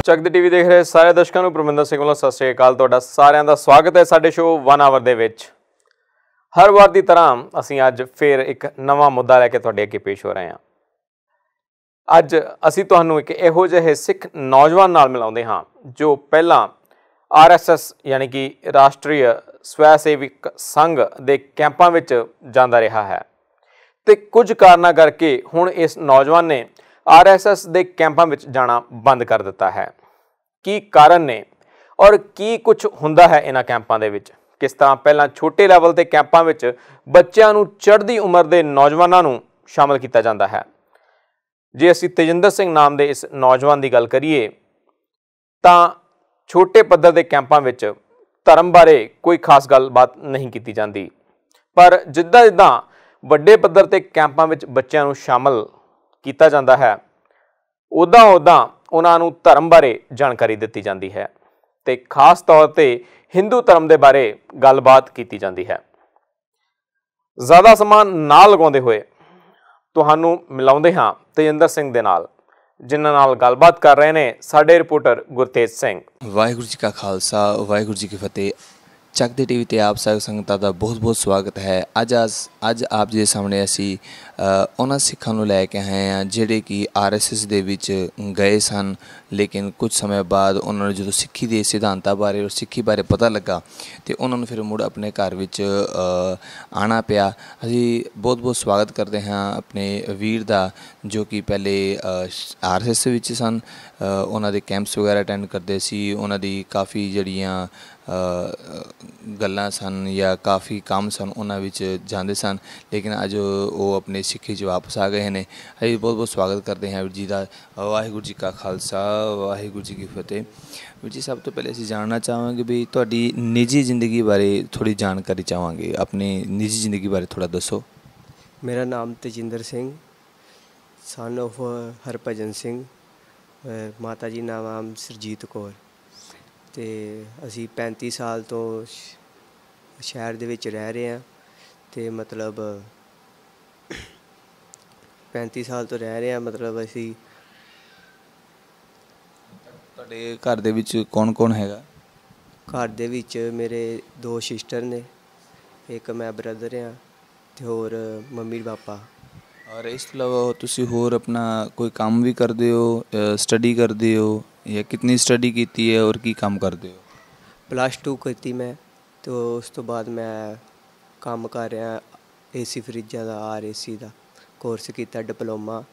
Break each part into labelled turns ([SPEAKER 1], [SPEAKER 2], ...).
[SPEAKER 1] ਚੱਕਦੇ ਟੀਵੀ ਦੇਖ ਰਹੇ ਸਾਰੇ ਦਰਸ਼ਕਾਂ ਨੂੰ ਪਰਮਿੰਦਰ ਸਿੰਘ ਵੱਲੋਂ ਸਤਿ ਸ਼੍ਰੀ ਅਕਾਲ। ਤੁਹਾਡਾ ਸਾਰਿਆਂ ਦਾ ਸਵਾਗਤ ਹੈ ਸਾਡੇ ਸ਼ੋਅ 1 ਆਵਰ ਦੇ ਵਿੱਚ। ਹਰ ਵਾਰ ਦੀ ਤਰ੍ਹਾਂ ਅਸੀਂ ਅੱਜ ਫਿਰ ਇੱਕ ਨਵਾਂ ਮੁੱਦਾ ਲੈ ਕੇ ਤੁਹਾਡੇ ਅੱਗੇ ਪੇਸ਼ ਹੋ ਰਹੇ ਹਾਂ। ਅੱਜ ਅਸੀਂ ਤੁਹਾਨੂੰ ਇੱਕ ਇਹੋ ਜਿਹੇ ਸਿੱਖ ਨੌਜਵਾਨ ਨਾਲ ਮਿਲਾਉਂਦੇ ਹਾਂ ਜੋ ਪਹਿਲਾਂ RSS ਯਾਨੀ ਕਿ ਰਾਸ਼ਟਰੀ ਸਵੈ ਸੇਵਕ ਸੰਘ ਦੇ ਕੈਂਪਾਂ ਵਿੱਚ ਜਾਂਦਾ ਰਿਹਾ ਹੈ ਅਤੇ ਕੁਝ ਕਾਰਨਾਂ ਕਰਕੇ ਹੁਣ ਇਸ ਨੌਜਵਾਨ ਨੇ RSS ਦੇ ਕੈਂਪਾਂ ਵਿੱਚ ਜਾਣਾ ਬੰਦ ਕਰ ਦਿੱਤਾ ਹੈ। ਕੀ ਕਾਰਨ ਨੇ ਔਰ ਕੀ ਕੁਝ ਹੁੰਦਾ ਹੈ ਇਹਨਾਂ ਕੈਂਪਾਂ ਦੇ ਵਿੱਚ? ਕਿਸ ਤਰ੍ਹਾਂ ਪਹਿਲਾਂ ਛੋਟੇ ਲੈਵਲ 'ਤੇ ਕੈਂਪਾਂ ਵਿੱਚ ਬੱਚਿਆਂ ਨੂੰ ਚੜ੍ਹਦੀ ਉਮਰ ਦੇ ਨੌਜਵਾਨਾਂ ਨੂੰ ਸ਼ਾਮਲ ਕੀਤਾ ਜਾਂਦਾ ਹੈ। ਜੇ ਅਸੀਂ ਤੇਜਿੰਦਰ ਸਿੰਘ ਨਾਮ ਦੇ ਇਸ ਨੌਜਵਾਨ ਦੀ ਗੱਲ ਕਰੀਏ ਤਾਂ ਛੋਟੇ ਪੱਧਰ ਦੇ ਕੈਂਪਾਂ ਵਿੱਚ ਧਰਮ ਬਾਰੇ ਕੋਈ ਖਾਸ ਗੱਲਬਾਤ ਨਹੀਂ ਕੀਤੀ ਜਾਂਦੀ, ਪਰ ਜਿੱਦਾਂ ਜਿੱਦਾਂ ਵੱਡੇ ਪੱਧਰ 'ਤੇ ਕੈਂਪਾਂ ਵਿੱਚ ਬੱਚਿਆਂ ਨੂੰ ਸ਼ਾਮਲ ਕੀਤਾ ਜਾਂਦਾ ਹੈ ਉੱਦਾਂ ਉਹਨਾਂ ਨੂੰ ਧਰਮ ਬਾਰੇ ਜਾਣਕਾਰੀ ਦਿੱਤੀ ਜਾਂਦੀ ਹੈ ਅਤੇ ਖਾਸ ਤੌਰ 'ਤੇ ਹਿੰਦੂ ਧਰਮ ਦੇ ਬਾਰੇ ਗੱਲਬਾਤ ਕੀਤੀ ਜਾਂਦੀ ਹੈ। ਜ਼ਿਆਦਾ ਸਮਾਂ ਨਾ ਲਗਾਉਂਦੇ ਹੋਏ ਤੁਹਾਨੂੰ ਮਿਲਾਉਂਦੇ ਹਾਂ ਤੇਜਿੰਦਰ ਸਿੰਘ ਦੇ ਨਾਲ, ਜਿਨ੍ਹਾਂ ਨਾਲ ਗੱਲਬਾਤ ਕਰ ਰਹੇ ਨੇ ਸਾਡੇ ਰਿਪੋਰਟਰ ਗੁਰਤੇਜ ਸਿੰਘ।
[SPEAKER 2] ਵਾਹਿਗੁਰੂ ਜੀ ਕਾ ਖਾਲਸਾ, ਵਾਹਿਗੁਰੂ ਜੀ ਕੀ ਫਤਿਹ। ਚੱਕਦੇ ਟੀਵੀ 'ਤੇ ਆਪ ਸਾਰੀ ਸੰਗਤਾਂ ਦਾ ਬਹੁਤ ਬਹੁਤ ਸਵਾਗਤ ਹੈ। ਅੱਜ ਆਪ ਜੀ ਦੇ ਸਾਹਮਣੇ ਅਸੀਂ ਉਹਨਾਂ ਸਿੱਖਾਂ ਨੂੰ ਲੈ ਕੇ ਆਏ ਹਾਂ ਜਿਹੜੇ ਕਿ RSS ਦੇ ਵਿੱਚ ਗਏ ਸਨ, ਲੇਕਿਨ ਕੁਝ ਸਮੇਂ ਬਾਅਦ ਉਹਨਾਂ ਨੂੰ ਜਦੋਂ ਸਿੱਖੀ ਦੇ ਸਿਧਾਂਤਾਂ ਬਾਰੇ ਔਰ ਸਿੱਖੀ ਬਾਰੇ ਪਤਾ ਲੱਗਾ ਅਤੇ ਉਹਨਾਂ ਨੂੰ ਫਿਰ ਮੁੜ ਆਪਣੇ ਘਰ ਵਿੱਚ ਆਉਣਾ ਪਿਆ। ਅਸੀਂ ਬਹੁਤ ਬਹੁਤ ਸਵਾਗਤ ਕਰਦੇ ਹਾਂ ਆਪਣੇ ਵੀਰ ਦਾ ਜੋ ਕਿ ਪਹਿਲੇ RSS ਵਿੱਚ ਸਨ, ਉਹਨਾਂ ਦੇ ਕੈਂਪਸ ਵਗੈਰਾ ਅਟੈਂਡ ਕਰਦੇ ਸੀ, ਉਹਨਾਂ ਦੀ ਕਾਫੀ ਜਿਹੜੀਆਂ ਗੱਲਾਂ ਸਨ ਜਾਂ ਕਾਫੀ ਕੰਮ ਸਨ ਉਹਨਾਂ ਵਿੱਚ ਜਾਂਦੇ ਸਨ, ਲੇਕਿਨ ਅੱਜ ਉਹ ਆਪਣੇ ਸਿੱਖੀ 'ਚ ਵਾਪਸ ਆ ਗਏ ਨੇ। ਅਸੀਂ ਬਹੁਤ ਬਹੁਤ ਸਵਾਗਤ ਕਰਦੇ ਹਾਂ ਵੀਰ ਜੀ ਦਾ। ਵਾਹਿਗੁਰੂ ਜੀ ਕਾ ਖਾਲਸਾ, ਵਾਹਿਗੁਰੂ ਜੀ ਕੀ ਫਤਿਹ। ਵੀਰ ਜੀ, ਸਭ ਤੋਂ ਪਹਿਲੇ ਅਸੀਂ ਜਾਣਨਾ ਚਾਹਾਂਗੇ ਵੀ ਤੁਹਾਡੀ ਨਿੱਜੀ ਜ਼ਿੰਦਗੀ ਬਾਰੇ ਥੋੜ੍ਹੀ ਜਾਣਕਾਰੀ ਚਾਹਾਂਗੇ। ਆਪਣੀ ਨਿੱਜੀ ਜ਼ਿੰਦਗੀ ਬਾਰੇ ਥੋੜ੍ਹਾ ਦੱਸੋ।
[SPEAKER 3] ਮੇਰਾ ਨਾਮ ਤੇਜਿੰਦਰ ਸਿੰਘ, ਸਨ ਆਫ ਹਰਭਜਨ ਸਿੰਘ, ਮਾਤਾ ਜੀ ਨਾਮ ਸਰਜੀਤ ਕੌਰ, ਅਤੇ ਅਸੀਂ 35 ਸਾਲ ਤੋਂ ਸ਼ਹਿਰ ਦੇ ਵਿੱਚ ਰਹਿ ਰਹੇ ਹਾਂ ਅਤੇ ਮਤਲਬ 35 ਸਾਲ ਤੋਂ ਰਹਿ ਰਹੇ ਹਾਂ। ਮਤਲਬ ਅਸੀਂ
[SPEAKER 2] ਤੁਹਾਡੇ ਘਰ ਦੇ ਵਿੱਚ ਕੌਣ ਕੌਣ ਹੈਗਾ?
[SPEAKER 3] ਘਰ ਦੇ ਵਿੱਚ ਮੇਰੇ 2 ਸਿਸਟਰ ਨੇ, ਇੱਕ ਮੈਂ ਬ੍ਰਦਰ ਹਾਂ ਅਤੇ ਹੋਰ ਮੰਮੀ ਪਾਪਾ।
[SPEAKER 2] ਔਰ ਇਸ ਤੋਂ ਇਲਾਵਾ ਤੁਸੀਂ ਹੋਰ ਆਪਣਾ ਕੋਈ ਕੰਮ ਵੀ ਕਰਦੇ ਹੋ, ਸਟੱਡੀ ਕਰਦੇ ਹੋ ਜਾਂ ਕਿਤਨੀ ਸਟੱਡੀ ਕੀਤੀ ਹੈ ਔਰ ਕੀ ਕੰਮ ਕਰਦੇ ਹੋ?
[SPEAKER 3] +2 ਕੀਤੀ ਮੈਂ ਅਤੇ ਉਸ ਤੋਂ ਬਾਅਦ ਮੈਂ ਕੰਮ ਕਰ ਰਿਹਾ AC ਫਰਿੱਜਾਂ ਦਾ, RAC ਦਾ ਕੋਰਸ ਕੀਤਾ, ਡਿਪਲੋਮਾ।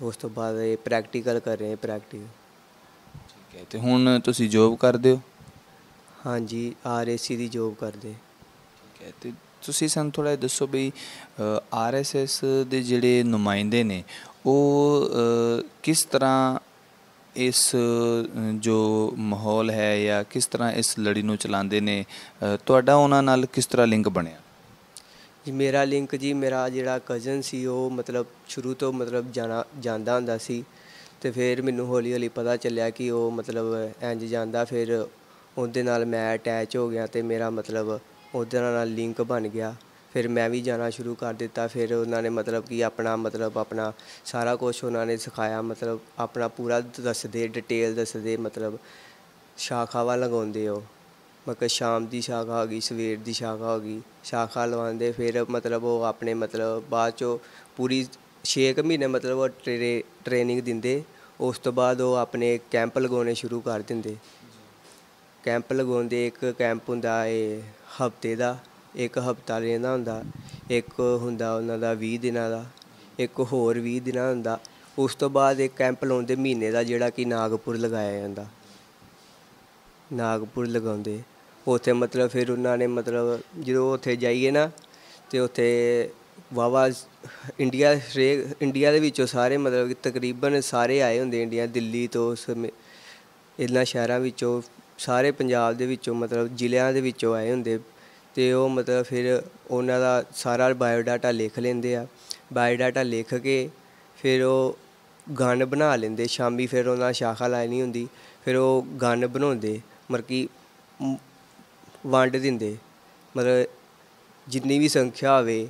[SPEAKER 3] ਉਸ ਤੋਂ ਬਾਅਦ ਇਹ ਪ੍ਰੈਕਟੀਕਲ ਕਰ ਰਹੇ ਪ੍ਰੈਕਟੀਕਲ।
[SPEAKER 2] ਠੀਕ ਹੈ, ਅਤੇ ਹੁਣ ਤੁਸੀਂ ਜੋਬ ਕਰਦੇ ਹੋ?
[SPEAKER 3] ਹਾਂਜੀ, RAC ਦੀ ਜੋਬ ਕਰਦੇ।
[SPEAKER 2] ਠੀਕ ਹੈ, ਅਤੇ ਤੁਸੀਂ ਸਾਨੂੰ ਥੋੜ੍ਹਾ ਜਿਹਾ ਦੱਸੋ ਵੀ RSS ਦੇ ਜਿਹੜੇ ਨੁਮਾਇੰਦੇ ਨੇ ਉਹ ਕਿਸ ਤਰ੍ਹਾਂ ਇਸ ਜੋ ਮਾਹੌਲ ਹੈ ਜਾਂ ਕਿਸ ਤਰ੍ਹਾਂ ਇਸ ਲੜੀ ਨੂੰ ਚਲਾਉਂਦੇ ਨੇ? ਤੁਹਾਡਾ ਉਹਨਾਂ ਨਾਲ ਕਿਸ ਤਰ੍ਹਾਂ ਲਿੰਕ ਬਣਿਆ?
[SPEAKER 3] ਜੀ ਮੇਰਾ ਲਿੰਕ ਜੀ, ਮੇਰਾ ਜਿਹੜਾ ਕਜ਼ਨ ਸੀ ਉਹ ਮਤਲਬ ਸ਼ੁਰੂ ਤੋਂ ਮਤਲਬ ਜਾਂਦਾ ਹੁੰਦਾ ਸੀ ਅਤੇ ਫਿਰ ਮੈਨੂੰ ਹੌਲੀ ਹੌਲੀ ਪਤਾ ਚੱਲਿਆ ਕਿ ਉਹ ਮਤਲਬ ਇੰਝ ਜਾਂਦਾ, ਫਿਰ ਉਹਦੇ ਨਾਲ ਮੈਂ ਅਟੈਚ ਹੋ ਗਿਆ ਅਤੇ ਮੇਰਾ ਮਤਲਬ ਉਹਦੇ ਨਾਲ ਲਿੰਕ ਬਣ ਗਿਆ। ਫਿਰ ਮੈਂ ਵੀ ਜਾਣਾ ਸ਼ੁਰੂ ਕਰ ਦਿੱਤਾ। ਫਿਰ ਉਹਨਾਂ ਨੇ ਮਤਲਬ ਕਿ ਆਪਣਾ ਸਾਰਾ ਕੁਛ ਉਹਨਾਂ ਨੇ ਸਿਖਾਇਆ, ਮਤਲਬ ਆਪਣਾ ਪੂਰਾ ਦੱਸਦੇ, ਡਿਟੇਲ ਦੱਸਦੇ, ਮਤਲਬ ਸ਼ਾਖਾਵਾਂ ਲਗਾਉਂਦੇ ਉਹ, ਮਤਲਬ ਸ਼ਾਮ ਦੀ ਸ਼ਾਖਾ ਹੋ ਗਈ, ਸਵੇਰ ਦੀ ਸ਼ਾਖਾ ਹੋ ਗਈ, ਸ਼ਾਖਾ ਲਗਵਾਉਂਦੇ। ਫਿਰ ਮਤਲਬ ਉਹ ਆਪਣੇ ਮਤਲਬ ਬਾਅਦ 'ਚੋਂ ਪੂਰੀ 6 ਮਹੀਨੇ ਮਤਲਬ ਉਹ ਟ੍ਰੇਨਿੰਗ ਦਿੰਦੇ। ਉਸ ਤੋਂ ਬਾਅਦ ਉਹ ਆਪਣੇ ਕੈਂਪ ਲਗਾਉਣੇ ਸ਼ੁਰੂ ਕਰ ਦਿੰਦੇ। ਕੈਂਪ ਲਗਾਉਂਦੇ, ਇੱਕ ਕੈਂਪ ਹੁੰਦਾ ਇਹ ਹਫ਼ਤੇ ਦਾ, ਇੱਕ ਹਫ਼ਤਾ ਰਹਿੰਦਾ ਹੁੰਦਾ, ਇੱਕ ਹੁੰਦਾ ਉਹਨਾਂ ਦਾ 20 ਦਿਨਾਂ ਦਾ, ਇੱਕ ਹੋਰ 20 ਦਿਨਾਂ ਹੁੰਦਾ। ਉਸ ਤੋਂ ਬਾਅਦ ਇੱਕ ਕੈਂਪ ਲਾਉਂਦੇ ਮਹੀਨੇ ਦਾ, ਜਿਹੜਾ ਕਿ ਨਾਗਪੁਰ ਲਗਾਇਆ ਜਾਂਦਾ। ਨਾਗਪੁਰ ਲਗਾਉਂਦੇ ਉੱਥੇ ਮਤਲਬ ਫਿਰ ਉਹਨਾਂ ਨੇ ਮਤਲਬ ਜਦੋਂ ਉੱਥੇ ਜਾਈਏ ਨਾ ਅਤੇ ਉੱਥੇ ਵਾਹਵਾ ਇੰਡੀਆ ਦੇ ਵਿੱਚੋਂ ਸਾਰੇ ਮਤਲਬ ਕਿ ਤਕਰੀਬਨ ਸਾਰੇ ਆਏ ਹੁੰਦੇ ਇੰਡੀਆ, ਦਿੱਲੀ ਤੋਂ ਇਹਨਾਂ ਸ਼ਹਿਰਾਂ ਵਿੱਚੋਂ, ਸਾਰੇ ਪੰਜਾਬ ਦੇ ਵਿੱਚੋਂ, ਮਤਲਬ ਜ਼ਿਲ੍ਹਿਆਂ ਦੇ ਵਿੱਚੋਂ ਆਏ ਹੁੰਦੇ ਅਤੇ ਉਹ ਮਤਲਬ ਫਿਰ ਉਹਨਾਂ ਦਾ ਸਾਰਾ ਬਾਇਓਡਾਟਾ ਲਿਖ ਲੈਂਦੇ ਆ। ਬਾਇਓਡਾਟਾ ਲਿਖ ਕੇ ਫਿਰ ਉਹ ਗਨ ਬਣਾ ਲੈਂਦੇ। ਸ਼ਾਮੀ ਫਿਰ ਉਹਨਾਂ ਸ਼ਾਖਾ ਲਾਉਣੀ ਹੁੰਦੀ, ਫਿਰ ਉਹ ਗਨ ਬਣਾਉਂਦੇ, ਮਤਲਬ ਕਿ ਵੰਡ ਦਿੰਦੇ। ਮਤਲਬ ਜਿੰਨੀ ਵੀ ਸੰਖਿਆ ਹੋਵੇ,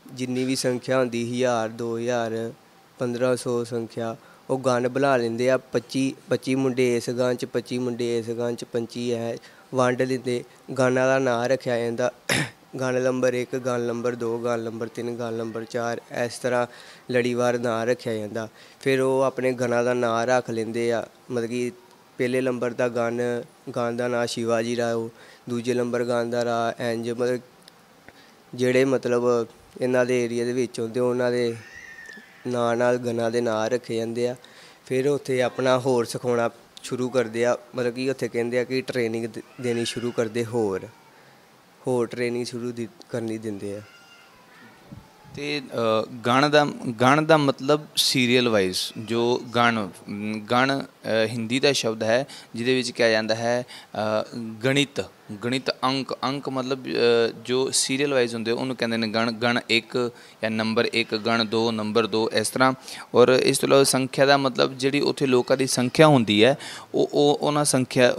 [SPEAKER 3] ਜਿੰਨੀ ਵੀ ਸੰਖਿਆ ਹੁੰਦੀ, 1000, 2000, 1500 ਸੰਖਿਆ, ਉਹ ਗਨ ਬਣਾ ਲੈਂਦੇ ਆ। 25 ਮੁੰਡੇ ਇਸ ਗਨ 'ਚ, 25 ਮੁੰਡੇ ਇਸ ਗਨ 'ਚ, 25 ਹੈ ਵੰਡ ਲੈਂਦੇ। ਗਨਾਂ ਦਾ ਨਾਂ ਰੱਖਿਆ ਜਾਂਦਾ, gun number 1, gun number 2, gun number 3, gun number 4, ਇਸ ਤਰ੍ਹਾਂ ਲੜੀਵਾਰ ਨਾਂ ਰੱਖਿਆ ਜਾਂਦਾ। ਫਿਰ ਉਹ ਆਪਣੇ ਗਨਾਂ ਦਾ ਨਾਂ ਰੱਖ ਲੈਂਦੇ ਆ। ਮਤਲਬ ਕਿ ਪਹਿਲੇ ਨੰਬਰ ਦਾ ਗਨ ਦਾ ਨਾਂ ਸ਼ਿਵਾਜੀ ਰਾਓ, ਦੂਜੇ ਨੰਬਰ ਗਨ ਦਾ ਨਾਂ ਇੰਝ, ਮਤਲਬ ਜਿਹੜੇ ਮਤਲਬ ਇਹਨਾਂ ਦੇ ਏਰੀਏ ਦੇ ਵਿੱਚ ਆਉਂਦੇ ਉਹਨਾਂ ਦੇ ਨਾਂ ਨਾਲ ਗਨਾਂ ਦੇ ਨਾਂ ਰੱਖੇ ਜਾਂਦੇ ਆ। ਫਿਰ ਉੱਥੇ ਆਪਣਾ ਹੋਰ ਸਿਖਾਉਣਾ ਸ਼ੁਰੂ ਕਰਦੇ ਆ। ਮਤਲਬ ਕਿ ਉੱਥੇ ਕਹਿੰਦੇ ਆ ਕਿ ਟ੍ਰੇਨਿੰਗ ਦੇਣੀ ਸ਼ੁਰੂ ਕਰਦੇ, ਹੋਰ ਟ੍ਰੇਨਿੰਗ ਕਰਨੀ ਦਿੰਦੇ ਆ।
[SPEAKER 2] ਤੇ ਗਣ ਦਾ ਮਤਲਬ ਸੀਰੀਅਲ ਵਾਈਜ਼ ਜੋ ਗਣ ਹਿੰਦੀ ਦਾ ਸ਼ਬਦ ਹੈ ਜਿਹਦੇ ਵਿੱਚ ਕਿਹਾ ਜਾਂਦਾ ਹੈ ਗਣਿਤ ਅੰਕ ਮਤਲਬ ਜੋ ਸੀਰੀਅਲ ਵਾਈਜ਼ ਹੁੰਦੇ ਉਹਨੂੰ ਕਹਿੰਦੇ ਨੇ ਗਣ 1 ਜਾਂ ਨੰਬਰ 1, ਗਣ 2 ਨੰਬਰ 2, ਇਸ ਤਰ੍ਹਾਂ। ਔਰ ਇਸ ਤੋਂ ਇਲਾਵਾ ਸੰਖਿਆ ਦਾ ਮਤਲਬ ਜਿਹੜੀ ਉੱਥੇ ਲੋਕਾਂ ਦੀ ਸੰਖਿਆ ਹੁੰਦੀ ਹੈ ਉਹਨਾਂ ਸੰਖਿਆ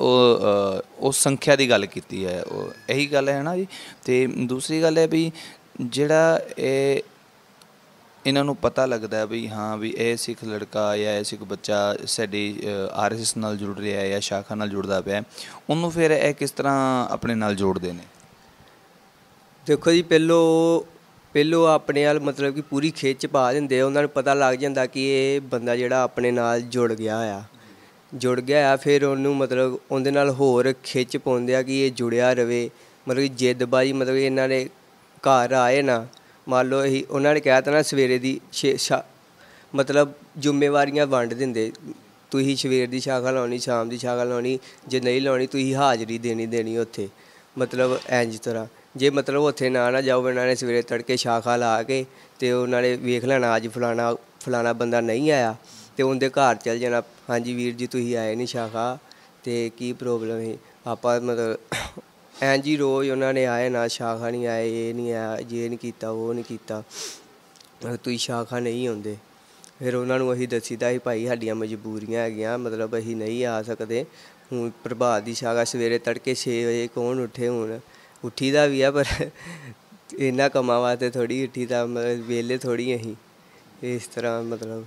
[SPEAKER 2] ਉਸ ਸੰਖਿਆ ਦੀ ਗੱਲ ਕੀਤੀ ਹੈ। ਉਹ ਇਹੀ ਗੱਲ ਹੈ ਨਾ ਜੀ। ਅਤੇ ਦੂਸਰੀ ਗੱਲ ਹੈ ਵੀ ਜਿਹੜਾ ਇਹਨਾਂ ਨੂੰ ਪਤਾ ਲੱਗਦਾ ਵੀ ਹਾਂ ਵੀ ਇਹ ਸਿੱਖ ਲੜਕਾ ਜਾਂ ਇਹ ਸਿੱਖ ਬੱਚਾ ਸਾਡੀ RSS ਨਾਲ ਜੁੜ ਰਿਹਾ ਜਾਂ ਸ਼ਾਖਾ ਨਾਲ ਜੁੜਦਾ ਪਿਆ, ਉਹਨੂੰ ਫਿਰ ਇਹ ਕਿਸ ਤਰ੍ਹਾਂ ਆਪਣੇ ਨਾਲ ਜੋੜਦੇ ਨੇ?
[SPEAKER 3] ਦੇਖੋ ਜੀ, ਪਹਿਲੋਂ ਆਪਣੇ ਨਾਲ ਮਤਲਬ ਕਿ ਪੂਰੀ ਖਿੱਚ ਪਾ ਦਿੰਦੇ। ਉਹਨਾਂ ਨੂੰ ਪਤਾ ਲੱਗ ਜਾਂਦਾ ਕਿ ਇਹ ਬੰਦਾ ਜਿਹੜਾ ਆਪਣੇ ਨਾਲ ਜੁੜ ਗਿਆ ਆ। ਫਿਰ ਉਹਨੂੰ ਮਤਲਬ ਉਹਦੇ ਨਾਲ ਹੋਰ ਖਿੱਚ ਪਾਉਂਦੇ ਆ ਕਿ ਇਹ ਜੁੜਿਆ ਰਵੇ। ਮਤਲਬ ਕਿ ਜਿੱਦਬਾਜ਼ੀ, ਮਤਲਬ ਇਹਨਾਂ ਨੇ ਘਰ ਆਏ ਨਾ, ਮੰਨ ਲਓ ਉਹਨਾਂ ਨੇ ਕਹਿ ਤਾ ਨਾ ਸਵੇਰੇ ਦੀ ਮਤਲਬ ਜ਼ਿੰਮੇਵਾਰੀਆਂ ਵੰਡ ਦਿੰਦੇ। ਤੁਸੀਂ ਸਵੇਰ ਦੀ ਸ਼ਾਖਾ ਲਾਉਣੀ, ਸ਼ਾਮ ਦੀ ਸ਼ਾਖਾ ਲਾਉਣੀ, ਜੇ ਨਹੀਂ ਲਾਉਣੀ ਤੁਸੀਂ ਹਾਜ਼ਰੀ ਦੇਣੀ ਉੱਥੇ। ਮਤਲਬ ਇੰਝ ਤਰ੍ਹਾਂ ਜੇ ਮਤਲਬ ਉੱਥੇ ਨਾ ਜਾਓ, ਇਹਨਾਂ ਨੇ ਸਵੇਰੇ ਤੜਕੇ ਸ਼ਾਖਾ ਲਾ ਕੇ ਅਤੇ ਉਹਨਾਂ ਨੇ ਵੇਖ ਲੈਣਾ ਅੱਜ ਫਲਾਣਾ ਬੰਦਾ ਨਹੀਂ ਆਇਆ ਅਤੇ ਉਹਦੇ ਘਰ ਚੱਲ ਜਾਣਾ। ਹਾਂਜੀ ਵੀਰ ਜੀ ਤੁਸੀਂ ਆਏ ਨਹੀਂ ਸ਼ਾਖਾ, ਅਤੇ ਕੀ ਪ੍ਰੋਬਲਮ ਸੀ? ਆਪਾਂ ਮਤਲਬ ਇੰਝ ਹੀ ਰੋਜ਼ ਉਹਨਾਂ ਨੇ ਆਏ ਨਾ, ਸ਼ਾਖਾ ਨਹੀਂ ਆਏ, ਇਹ ਨਹੀਂ ਆਇਆ, ਜੇ ਨਹੀਂ ਕੀਤਾ, ਉਹ ਨਹੀਂ ਕੀਤਾ, ਤੁਸੀਂ ਸ਼ਾਖਾ ਨਹੀਂ ਆਉਂਦੇ। ਫਿਰ ਉਹਨਾਂ ਨੂੰ ਅਸੀਂ ਦੱਸੀਦਾ ਸੀ ਭਾਈ ਸਾਡੀਆਂ ਮਜਬੂਰੀਆਂ ਹੈਗੀਆਂ, ਮਤਲਬ ਅਸੀਂ ਨਹੀਂ ਆ ਸਕਦੇ। ਹੁਣ ਪ੍ਰਭਾਤ ਦੀ ਸ਼ਾਖਾ ਸਵੇਰੇ ਤੜਕੇ 6 ਵਜੇ ਕੌਣ ਉੱਠੇ? ਹੁਣ ਉੱਠੀ ਦਾ ਵੀ ਆ ਪਰ ਇਹਨਾਂ ਕੰਮਾਂ ਵਾਸਤੇ ਥੋੜ੍ਹੀ ਉੱਠੀ ਦਾ, ਮਤਲਬ ਵਿਹਲੇ ਥੋੜ੍ਹੀ ਅਸੀਂ ਇਸ ਤਰ੍ਹਾਂ। ਮਤਲਬ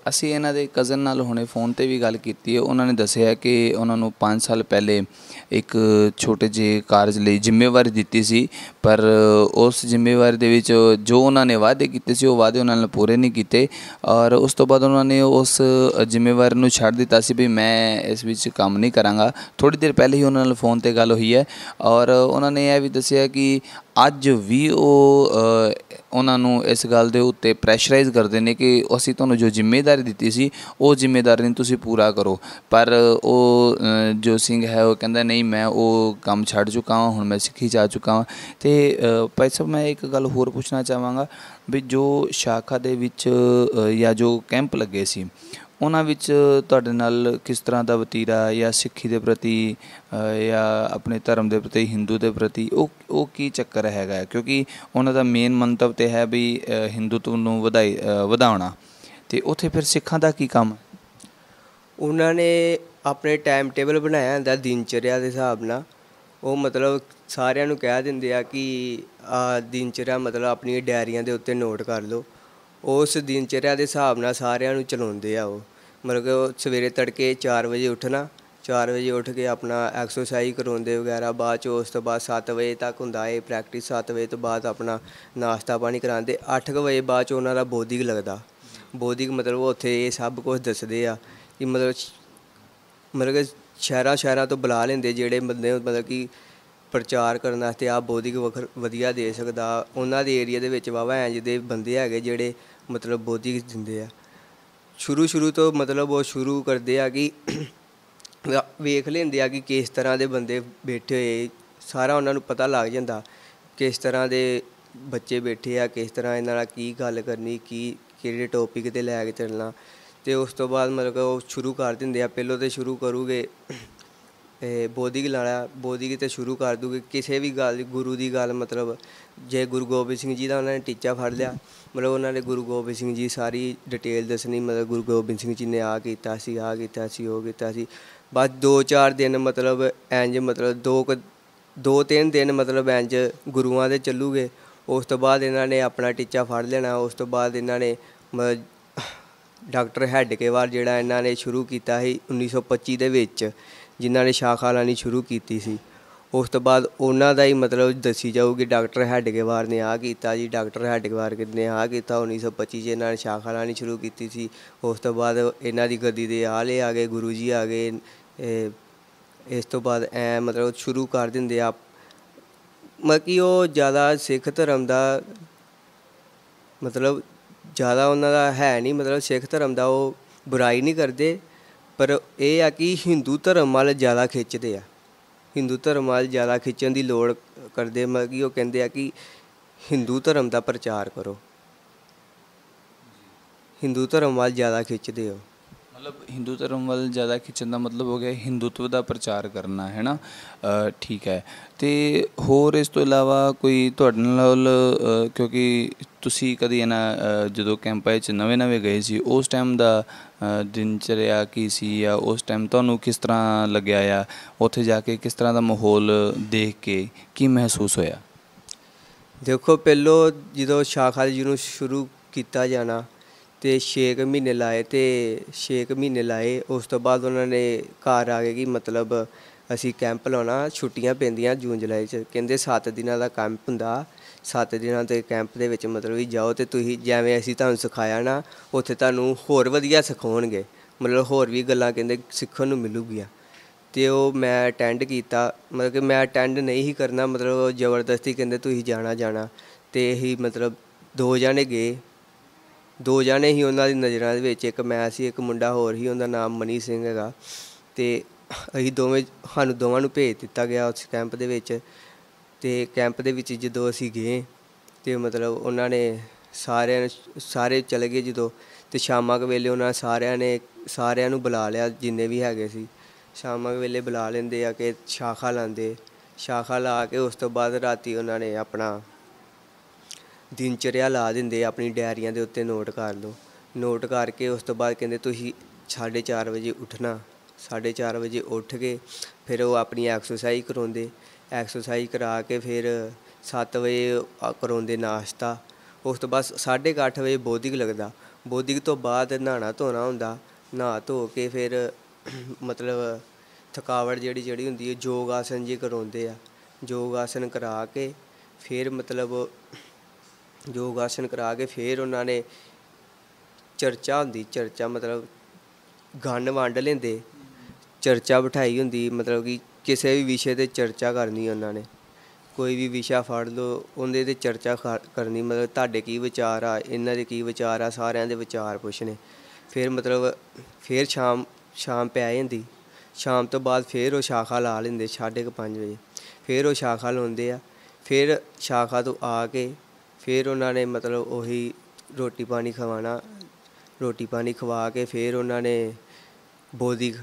[SPEAKER 2] ਅਸੀਂ ਇਹਨਾਂ ਦੇ ਕਜ਼ਨ ਨਾਲ ਹੁਣੇ ਫ਼ੋਨ 'ਤੇ ਵੀ ਗੱਲ ਕੀਤੀ ਹੈ। ਉਹਨਾਂ ਨੇ ਦੱਸਿਆ ਕਿ ਉਹਨਾਂ ਨੂੰ 5 ਸਾਲ ਪਹਿਲੇ ਇੱਕ ਛੋਟੇ ਜਿਹੇ ਕਾਰਜ ਲਈ ਜ਼ਿੰਮੇਵਾਰੀ ਦਿੱਤੀ ਸੀ, ਪਰ ਉਸ ਜ਼ਿੰਮੇਵਾਰੀ ਦੇ ਵਿੱਚ ਜੋ ਉਹਨਾਂ ਨੇ ਵਾਅਦੇ ਕੀਤੇ ਸੀ ਉਹ ਵਾਅਦੇ ਉਹਨਾਂ ਨੇ ਪੂਰੇ ਨਹੀਂ ਕੀਤੇ। ਔਰ ਉਸ ਤੋਂ ਬਾਅਦ ਉਹਨਾਂ ਨੇ ਉਸ ਜ਼ਿੰਮੇਵਾਰੀ ਨੂੰ ਛੱਡ ਦਿੱਤਾ ਸੀ ਵੀ ਮੈਂ ਇਸ ਵਿੱਚ ਕੰਮ ਨਹੀਂ ਕਰਾਂਗਾ। ਥੋੜ੍ਹੀ ਦੇਰ ਪਹਿਲੇ ਹੀ ਉਹਨਾਂ ਨਾਲ ਫ਼ੋਨ 'ਤੇ ਗੱਲ ਹੋਈ ਹੈ ਔਰ ਉਹਨਾਂ ਨੇ ਇਹ ਵੀ ਦੱਸਿਆ ਕਿ ਅੱਜ ਵੀ ਉਹ ਉਹਨਾਂ ਨੂੰ ਇਸ ਗੱਲ ਦੇ ਉੱਤੇ ਪ੍ਰੈਸ਼ਰਾਈਜ਼ ਕਰਦੇ ਨੇ ਕਿ ਅਸੀਂ ਤੁਹਾਨੂੰ ਜੋ ਜ਼ਿੰਮੇਵਾਰੀ ਦਿੱਤੀ ਸੀ ਉਹ ਜ਼ਿੰਮੇਵਾਰੀ ਨੂੰ ਤੁਸੀਂ ਪੂਰਾ ਕਰੋ। ਪਰ ਉਹ ਜੋ ਸਿੰਘ ਹੈ ਉਹ ਕਹਿੰਦਾ ਨਹੀਂ, ਮੈਂ ਉਹ ਕੰਮ ਛੱਡ ਚੁੱਕਾ ਹਾਂ, ਹੁਣ ਮੈਂ ਸਿੱਖੀ ਜਾ ਚੁੱਕਾ ਹਾਂ। ਅਤੇ ਭਾਈ ਸਾਹਿਬ ਮੈਂ ਇੱਕ ਗੱਲ ਹੋਰ ਪੁੱਛਣਾ ਚਾਹਾਂਗਾ ਵੀ ਜੋ ਸ਼ਾਖਾ ਦੇ ਵਿੱਚ ਜਾਂ ਜੋ ਕੈਂਪ ਲੱਗੇ ਸੀ ਉਹਨਾਂ ਵਿੱਚ ਤੁਹਾਡੇ ਨਾਲ ਕਿਸ ਤਰ੍ਹਾਂ ਦਾ ਵਤੀਰਾ ਜਾਂ ਸਿੱਖੀ ਦੇ ਪ੍ਰਤੀ ਜਾਂ ਆਪਣੇ ਧਰਮ ਦੇ ਪ੍ਰਤੀ, ਹਿੰਦੂ ਦੇ ਪ੍ਰਤੀ ਉਹ ਕੀ ਚੱਕਰ ਹੈਗਾ? ਕਿਉਂਕਿ ਉਹਨਾਂ ਦਾ ਮੇਨ ਮੰਤਵ ਤਾਂ ਹੈ ਵੀ ਹਿੰਦੂਤਵ ਨੂੰ ਵਧਾਉਣਾ, ਅਤੇ ਉੱਥੇ ਫਿਰ ਸਿੱਖਾਂ ਦਾ ਕੀ ਕੰਮ?
[SPEAKER 3] ਉਹਨਾਂ ਨੇ ਆਪਣੇ ਟਾਈਮ ਟੇਬਲ ਬਣਾਇਆ ਹੁੰਦਾ ਦਿਨਚਰਿਆ ਦੇ ਹਿਸਾਬ ਨਾਲ। ਉਹ ਮਤਲਬ ਸਾਰਿਆਂ ਨੂੰ ਕਹਿ ਦਿੰਦੇ ਆ ਕਿ ਦਿਨਚਰਿਆ ਮਤਲਬ ਆਪਣੀਆਂ ਡਾਇਰੀਆਂ ਦੇ ਉੱਤੇ ਨੋਟ ਕਰ ਲਓ। ਉਸ ਦਿਨਚਰਿਆ ਦੇ ਹਿਸਾਬ ਨਾਲ ਸਾਰਿਆਂ ਨੂੰ ਚਲਾਉਂਦੇ ਆ। ਉਹ ਮਤਲਬ ਕਿ ਉਹ ਸਵੇਰੇ ਤੜਕੇ 4 ਵਜੇ ਉੱਠਣਾ, 4 ਵਜੇ ਉੱਠ ਕੇ ਆਪਣਾ ਐਕਸਰਸਾਈਜ਼ ਕਰਵਾਉਂਦੇ ਵਗੈਰਾ। ਬਾਅਦ 'ਚ ਉਸ ਤੋਂ ਬਾਅਦ 7 ਵਜੇ ਤੱਕ ਹੁੰਦਾ ਹੈ ਪ੍ਰੈਕਟਿਸ। 7 ਵਜੇ ਤੋਂ ਬਾਅਦ ਆਪਣਾ ਨਾਸ਼ਤਾ ਪਾਣੀ ਕਰਾਉਂਦੇ। 8 ਕੁ ਵਜੇ ਬਾਅਦ 'ਚ ਉਹਨਾਂ ਦਾ ਬੋਧਿਕ ਲੱਗਦਾ। ਬੋਧਿਕ ਮਤਲਬ ਉੱਥੇ ਇਹ ਸਭ ਕੁਛ ਦੱਸਦੇ ਆ ਕਿ ਮਤਲਬ ਕਿ ਸ਼ਹਿਰਾਂ ਤੋਂ ਬੁਲਾ ਲੈਂਦੇ ਜਿਹੜੇ ਬੰਦੇ ਮਤਲਬ ਕਿ ਪ੍ਰਚਾਰ ਕਰਨ ਵਾਸਤੇ ਆਹ ਬੋਧਿਕ ਵਧੀਆ ਦੇ ਸਕਦਾ। ਉਹਨਾਂ ਦੇ ਏਰੀਆ ਦੇ ਵਿੱਚ ਵਾਹਵਾ ਇੰਝ ਦੇ ਬੰਦੇ ਹੈਗੇ ਜਿਹੜੇ ਮਤਲਬ ਬੋਧਿਕ ਦਿੰਦੇ ਆ। ਸ਼ੁਰੂ ਤੋਂ ਮਤਲਬ ਉਹ ਸ਼ੁਰੂ ਕਰਦੇ ਆ ਕਿ ਵੇਖ ਲੈਂਦੇ ਆ ਕਿ ਕਿਸ ਤਰ੍ਹਾਂ ਦੇ ਬੰਦੇ ਬੈਠੇ ਹੋਏ, ਸਾਰਾ ਉਹਨਾਂ ਨੂੰ ਪਤਾ ਲੱਗ ਜਾਂਦਾ ਕਿਸ ਤਰ੍ਹਾਂ ਦੇ ਬੱਚੇ ਬੈਠੇ ਆ, ਕਿਸ ਤਰ੍ਹਾਂ ਇਹਨਾਂ ਨਾਲ ਕੀ ਗੱਲ ਕਰਨੀ, ਕਿਹੜੇ ਟੋਪਿਕ 'ਤੇ ਲੈ ਕੇ ਚੱਲਣਾ। ਅਤੇ ਉਸ ਤੋਂ ਬਾਅਦ ਮਤਲਬ ਕਿ ਉਹ ਸ਼ੁਰੂ ਕਰ ਦਿੰਦੇ ਆ। ਪਹਿਲੋਂ ਤਾਂ ਸ਼ੁਰੂ ਕਰੂਗੇ ਬੋਧਿਕ ਲਾਣਾ, ਬੋਧਿਕ 'ਤੇ ਸ਼ੁਰੂ ਕਰ ਦੂਗੇ ਕਿਸੇ ਵੀ ਗੱਲ, ਗੁਰੂ ਦੀ ਗੱਲ। ਮਤਲਬ ਜੇ ਗੁਰੂ ਗੋਬਿੰਦ ਸਿੰਘ ਜੀ ਦਾ ਉਹਨਾਂ ਨੇ ਟੀਚਾ ਫੜ ਲਿਆ, ਮਤਲਬ ਉਹਨਾਂ ਨੇ ਗੁਰੂ ਗੋਬਿੰਦ ਸਿੰਘ ਜੀ ਸਾਰੀ ਡਿਟੇਲ ਦੱਸਣੀ। ਮਤਲਬ ਗੁਰੂ ਗੋਬਿੰਦ ਸਿੰਘ ਜੀ ਨੇ ਆਹ ਕੀਤਾ ਸੀ, ਉਹ ਕੀਤਾ ਸੀ। ਬਸ 2-4 ਦਿਨ ਮਤਲਬ ਇੰਝ, ਮਤਲਬ 2-3 ਦਿਨ ਮਤਲਬ ਇੰਝ ਗੁਰੂਆਂ ਦੇ ਚੱਲੂਗੇ। ਉਸ ਤੋਂ ਬਾਅਦ ਇਹਨਾਂ ਨੇ ਆਪਣਾ ਟੀਚਾ ਫੜ ਲੈਣਾ। ਉਸ ਤੋਂ ਬਾਅਦ ਇਹਨਾਂ ਨੇ ਡਾਕਟਰ ਹੈਡਗੇਵਾਰ ਜਿਹੜਾ ਇਹਨਾਂ ਨੇ ਸ਼ੁਰੂ ਕੀਤਾ ਸੀ 1925 ਦੇ ਵਿੱਚ, ਜਿਨ੍ਹਾਂ ਨੇ ਸ਼ਾਖਾ ਲਾਉਣੀ ਸ਼ੁਰੂ ਕੀਤੀ ਸੀ। ਉਸ ਤੋਂ ਬਾਅਦ ਉਹਨਾਂ ਦਾ ਹੀ ਮਤਲਬ ਦੱਸੀ ਜਾਊਗੀ ਡਾਕਟਰ ਹੈਡਗੇਵਾਰ ਨੇ ਆਹ ਕੀਤਾ ਜੀ, ਡਾਕਟਰ ਹੈਡਗੇਵਾਰ ਨੇ ਆਹ ਕੀਤਾ। 1925 'ਚ ਇਹਨਾਂ ਨੇ ਸ਼ਾਖਾ ਲਾਉਣੀ ਸ਼ੁਰੂ ਕੀਤੀ ਸੀ। ਉਸ ਤੋਂ ਬਾਅਦ ਇਹਨਾਂ ਦੀ ਗੱਦੀ ਦੇ ਆਲੇ ਆ ਗਏ, ਗੁਰੂ ਜੀ ਆ ਗਏ। ਇਸ ਤੋਂ ਬਾਅਦ ਮਤਲਬ ਸ਼ੁਰੂ ਕਰ ਦਿੰਦੇ ਆ, ਮਤਲਬ ਕਿ ਉਹ ਜ਼ਿਆਦਾ ਸਿੱਖ ਧਰਮ ਦਾ ਮਤਲਬ ਜ਼ਿਆਦਾ ਉਹਨਾਂ ਦਾ ਹੈ ਨਹੀਂ, ਮਤਲਬ ਸਿੱਖ ਧਰਮ ਦਾ ਉਹ ਬੁਰਾਈ ਨਹੀਂ ਕਰਦੇ, ਪਰ ਇਹ ਆ ਕਿ ਹਿੰਦੂ ਧਰਮ ਵੱਲ ਜ਼ਿਆਦਾ ਖਿੱਚਦੇ ਆ, ਹਿੰਦੂ ਧਰਮ ਵੱਲ ਜ਼ਿਆਦਾ ਖਿੱਚਣ ਦੀ ਲੋੜ ਕਰਦੇ। ਮਤਲਬ ਕਿ ਉਹ ਕਹਿੰਦੇ ਆ ਕਿ ਹਿੰਦੂ ਧਰਮ ਦਾ ਪ੍ਰਚਾਰ ਕਰੋ, ਹਿੰਦੂ ਧਰਮ ਵੱਲ ਜ਼ਿਆਦਾ ਖਿੱਚਦੇ ਹੋ।
[SPEAKER 2] ਮਤਲਬ ਹਿੰਦੂ ਧਰਮ ਵੱਲ ਜ਼ਿਆਦਾ ਖਿੱਚਣ ਦਾ ਮਤਲਬ ਹੋ ਗਿਆ ਹਿੰਦੂਤਵ ਦਾ ਪ੍ਰਚਾਰ ਕਰਨਾ, ਹੈ ਨਾ। ਠੀਕ ਹੈ। ਅਤੇ ਹੋਰ ਇਸ ਤੋਂ ਇਲਾਵਾ ਕੋਈ ਤੁਹਾਡੇ ਨਾਲ ਕਿਉਂਕਿ ਤੁਸੀਂ ਕਦੀ ਇਹਨਾਂ ਜਦੋਂ ਕੈਂਪਾਂ 'ਚ ਨਵੇਂ ਗਏ ਸੀ, ਉਸ ਟਾਈਮ ਦਾ ਦਿਨਚਰਿਆ ਕੀ ਸੀ, ਜਾਂ ਉਸ ਟਾਈਮ ਤੁਹਾਨੂੰ ਕਿਸ ਤਰ੍ਹਾਂ ਲੱਗਿਆ, ਆ ਉੱਥੇ ਜਾ ਕੇ ਕਿਸ ਤਰ੍ਹਾਂ ਦਾ ਮਾਹੌਲ ਦੇਖ ਕੇ ਕੀ ਮਹਿਸੂਸ ਹੋਇਆ?
[SPEAKER 3] ਦੇਖੋ, ਪਹਿਲੋਂ ਜਦੋਂ ਸ਼ਾਖਾ ਜਿਹਨੂੰ ਸ਼ੁਰੂ ਕੀਤਾ ਜਾਣਾ ਅਤੇ 6 ਮਹੀਨੇ ਲਾਏ, ਅਤੇ 6 ਮਹੀਨੇ ਲਾਏ। ਉਸ ਤੋਂ ਬਾਅਦ ਉਹਨਾਂ ਨੇ ਘਰ ਆ ਗਏ ਕਿ ਮਤਲਬ ਅਸੀਂ ਕੈਂਪ ਲਾਉਣਾ, ਛੁੱਟੀਆਂ ਪੈਂਦੀਆਂ ਜੂਨ ਜੁਲਾਈ 'ਚ, ਕਹਿੰਦੇ 7 ਦਿਨਾਂ ਦਾ ਕੈਂਪ ਹੁੰਦਾ। 7 ਦਿਨਾਂ ਦੇ ਕੈਂਪ ਦੇ ਵਿੱਚ ਮਤਲਬ ਵੀ ਜਾਓ ਅਤੇ ਤੁਸੀਂ ਜਿਵੇਂ ਅਸੀਂ ਤੁਹਾਨੂੰ ਸਿਖਾਇਆ ਨਾ, ਉੱਥੇ ਤੁਹਾਨੂੰ ਹੋਰ ਵਧੀਆ ਸਿਖਾਉਣਗੇ, ਮਤਲਬ ਹੋਰ ਵੀ ਗੱਲਾਂ ਕਹਿੰਦੇ ਸਿੱਖਣ ਨੂੰ ਮਿਲੂਗੀਆਂ। ਅਤੇ ਉਹ ਮੈਂ ਅਟੈਂਡ ਕੀਤਾ, ਮਤਲਬ ਕਿ ਮੈਂ ਅਟੈਂਡ ਨਹੀਂ ਸੀ ਕਰਨਾ, ਮਤਲਬ ਜ਼ਬਰਦਸਤੀ ਕਹਿੰਦੇ ਤੁਸੀਂ ਜਾਣਾ। ਅਤੇ ਅਸੀਂ ਮਤਲਬ 2 ਜਣੇ ਗਏ, 2 ਜਣੇ ਸੀ ਉਹਨਾਂ ਦੀ ਨਜ਼ਰਾਂ ਦੇ ਵਿੱਚ, ਇੱਕ ਮੈਂ ਸੀ, ਇੱਕ ਮੁੰਡਾ ਹੋਰ ਸੀ, ਉਹਦਾ ਨਾਮ ਮਨੀ ਸਿੰਘ ਹੈਗਾ। ਅਤੇ ਅਸੀਂ ਸਾਨੂੰ ਦੋਵਾਂ ਨੂੰ ਭੇਜ ਦਿੱਤਾ ਗਿਆ ਉਸ ਕੈਂਪ ਦੇ ਵਿੱਚ। ਅਤੇ ਕੈਂਪ ਦੇ ਵਿੱਚ ਜਦੋਂ ਅਸੀਂ ਗਏ ਅਤੇ ਮਤਲਬ ਉਹਨਾਂ ਨੇ ਸਾਰੇ ਚਲੇ ਗਏ ਜਦੋਂ, ਅਤੇ ਸ਼ਾਮਾਂ ਕੁ ਵੇਲੇ ਉਹਨਾਂ ਸਾਰਿਆਂ ਨੂੰ ਬੁਲਾ ਲਿਆ, ਜਿੰਨੇ ਵੀ ਹੈਗੇ ਸੀ। ਸ਼ਾਮਾਂ ਵੇਲੇ ਬੁਲਾ ਲੈਂਦੇ ਆ ਕਿ ਸ਼ਾਖਾ ਲਾਉਂਦੇ, ਸ਼ਾਖਾ ਲਾ ਕੇ ਉਸ ਤੋਂ ਬਾਅਦ ਰਾਤੀ ਉਹਨਾਂ ਨੇ ਆਪਣਾ ਦਿਨਚਰਿਆ ਲਾ ਦਿੰਦੇ, ਆਪਣੀ ਡਾਇਰੀਆਂ ਦੇ ਉੱਤੇ ਨੋਟ ਕਰ ਲਓ। ਨੋਟ ਕਰਕੇ ਉਸ ਤੋਂ ਬਾਅਦ ਕਹਿੰਦੇ ਤੁਸੀਂ 4:30 ਵਜੇ ਉੱਠਣਾ। 4:30 ਵਜੇ ਉੱਠ ਕੇ ਫਿਰ ਉਹ ਆਪਣੀ ਐਕਸਰਸਾਈਜ਼ ਕਰਾਉਂਦੇ, ਐਕਸਰਸਾਈਜ਼ ਕਰਾ ਕੇ ਫਿਰ 7 ਵਜੇ ਕਰਾਉਂਦੇ ਨਾਸ਼ਤਾ। ਉਸ ਤੋਂ ਬਾਅਦ 8:30 ਵਜੇ ਬੋਧਿਕ ਲੱਗਦਾ। ਬੋਧਿਕ ਤੋਂ ਬਾਅਦ ਨਹਾਉਣਾ ਧੋਣਾ ਹੁੰਦਾ, ਨਹਾ ਧੋ ਕੇ ਫਿਰ ਮਤਲਬ ਥਕਾਵਟ ਜਿਹੜੀ ਹੁੰਦੀ ਹੈ, ਯੋਗ ਆਸਨ ਜੇ ਕਰਾਉਂਦੇ ਆ। ਯੋਗ ਆਸਨ ਕਰਾ ਕੇ ਫਿਰ ਫਿਰ ਉਹਨਾਂ ਨੇ ਚਰਚਾ ਹੁੰਦੀ, ਚਰਚਾ ਮਤਲਬ ਗਨ ਵੰਡ ਲੈਂਦੇ, ਚਰਚਾ ਬਿਠਾਈ ਹੁੰਦੀ, ਮਤਲਬ ਕਿ ਕਿਸੇ ਵੀ ਵਿਸ਼ੇ 'ਤੇ ਚਰਚਾ ਕਰਨੀ। ਉਹਨਾਂ ਨੇ ਕੋਈ ਵੀ ਵਿਸ਼ਾ ਫੜ ਲਓ, ਉਹਦੇ 'ਤੇ ਚਰਚਾ ਕਰਨੀ, ਮਤਲਬ ਤੁਹਾਡੇ ਕੀ ਵਿਚਾਰ ਆ, ਇਹਨਾਂ ਦੇ ਕੀ ਵਿਚਾਰ ਆ, ਸਾਰਿਆਂ ਦੇ ਵਿਚਾਰ ਪੁੱਛਣੇ। ਫਿਰ ਮਤਲਬ ਫਿਰ ਸ਼ਾਮ ਪੈ ਜਾਂਦੀ, ਸ਼ਾਮ ਤੋਂ ਬਾਅਦ ਫਿਰ ਉਹ ਸ਼ਾਖਾ ਲਾ ਲੈਂਦੇ 5:30 ਵਜੇ, ਫਿਰ ਉਹ ਸ਼ਾਖਾ ਲਾਉਂਦੇ ਆ। ਫਿਰ ਸ਼ਾਖਾ ਤੋਂ ਆ ਕੇ ਫਿਰ ਉਹਨਾਂ ਨੇ ਮਤਲਬ ਉਹੀ ਰੋਟੀ ਪਾਣੀ ਖਵਾਉਣਾ, ਰੋਟੀ ਪਾਣੀ ਖਵਾ ਕੇ ਫਿਰ ਉਹਨਾਂ ਨੇ ਬੋਧਿਕ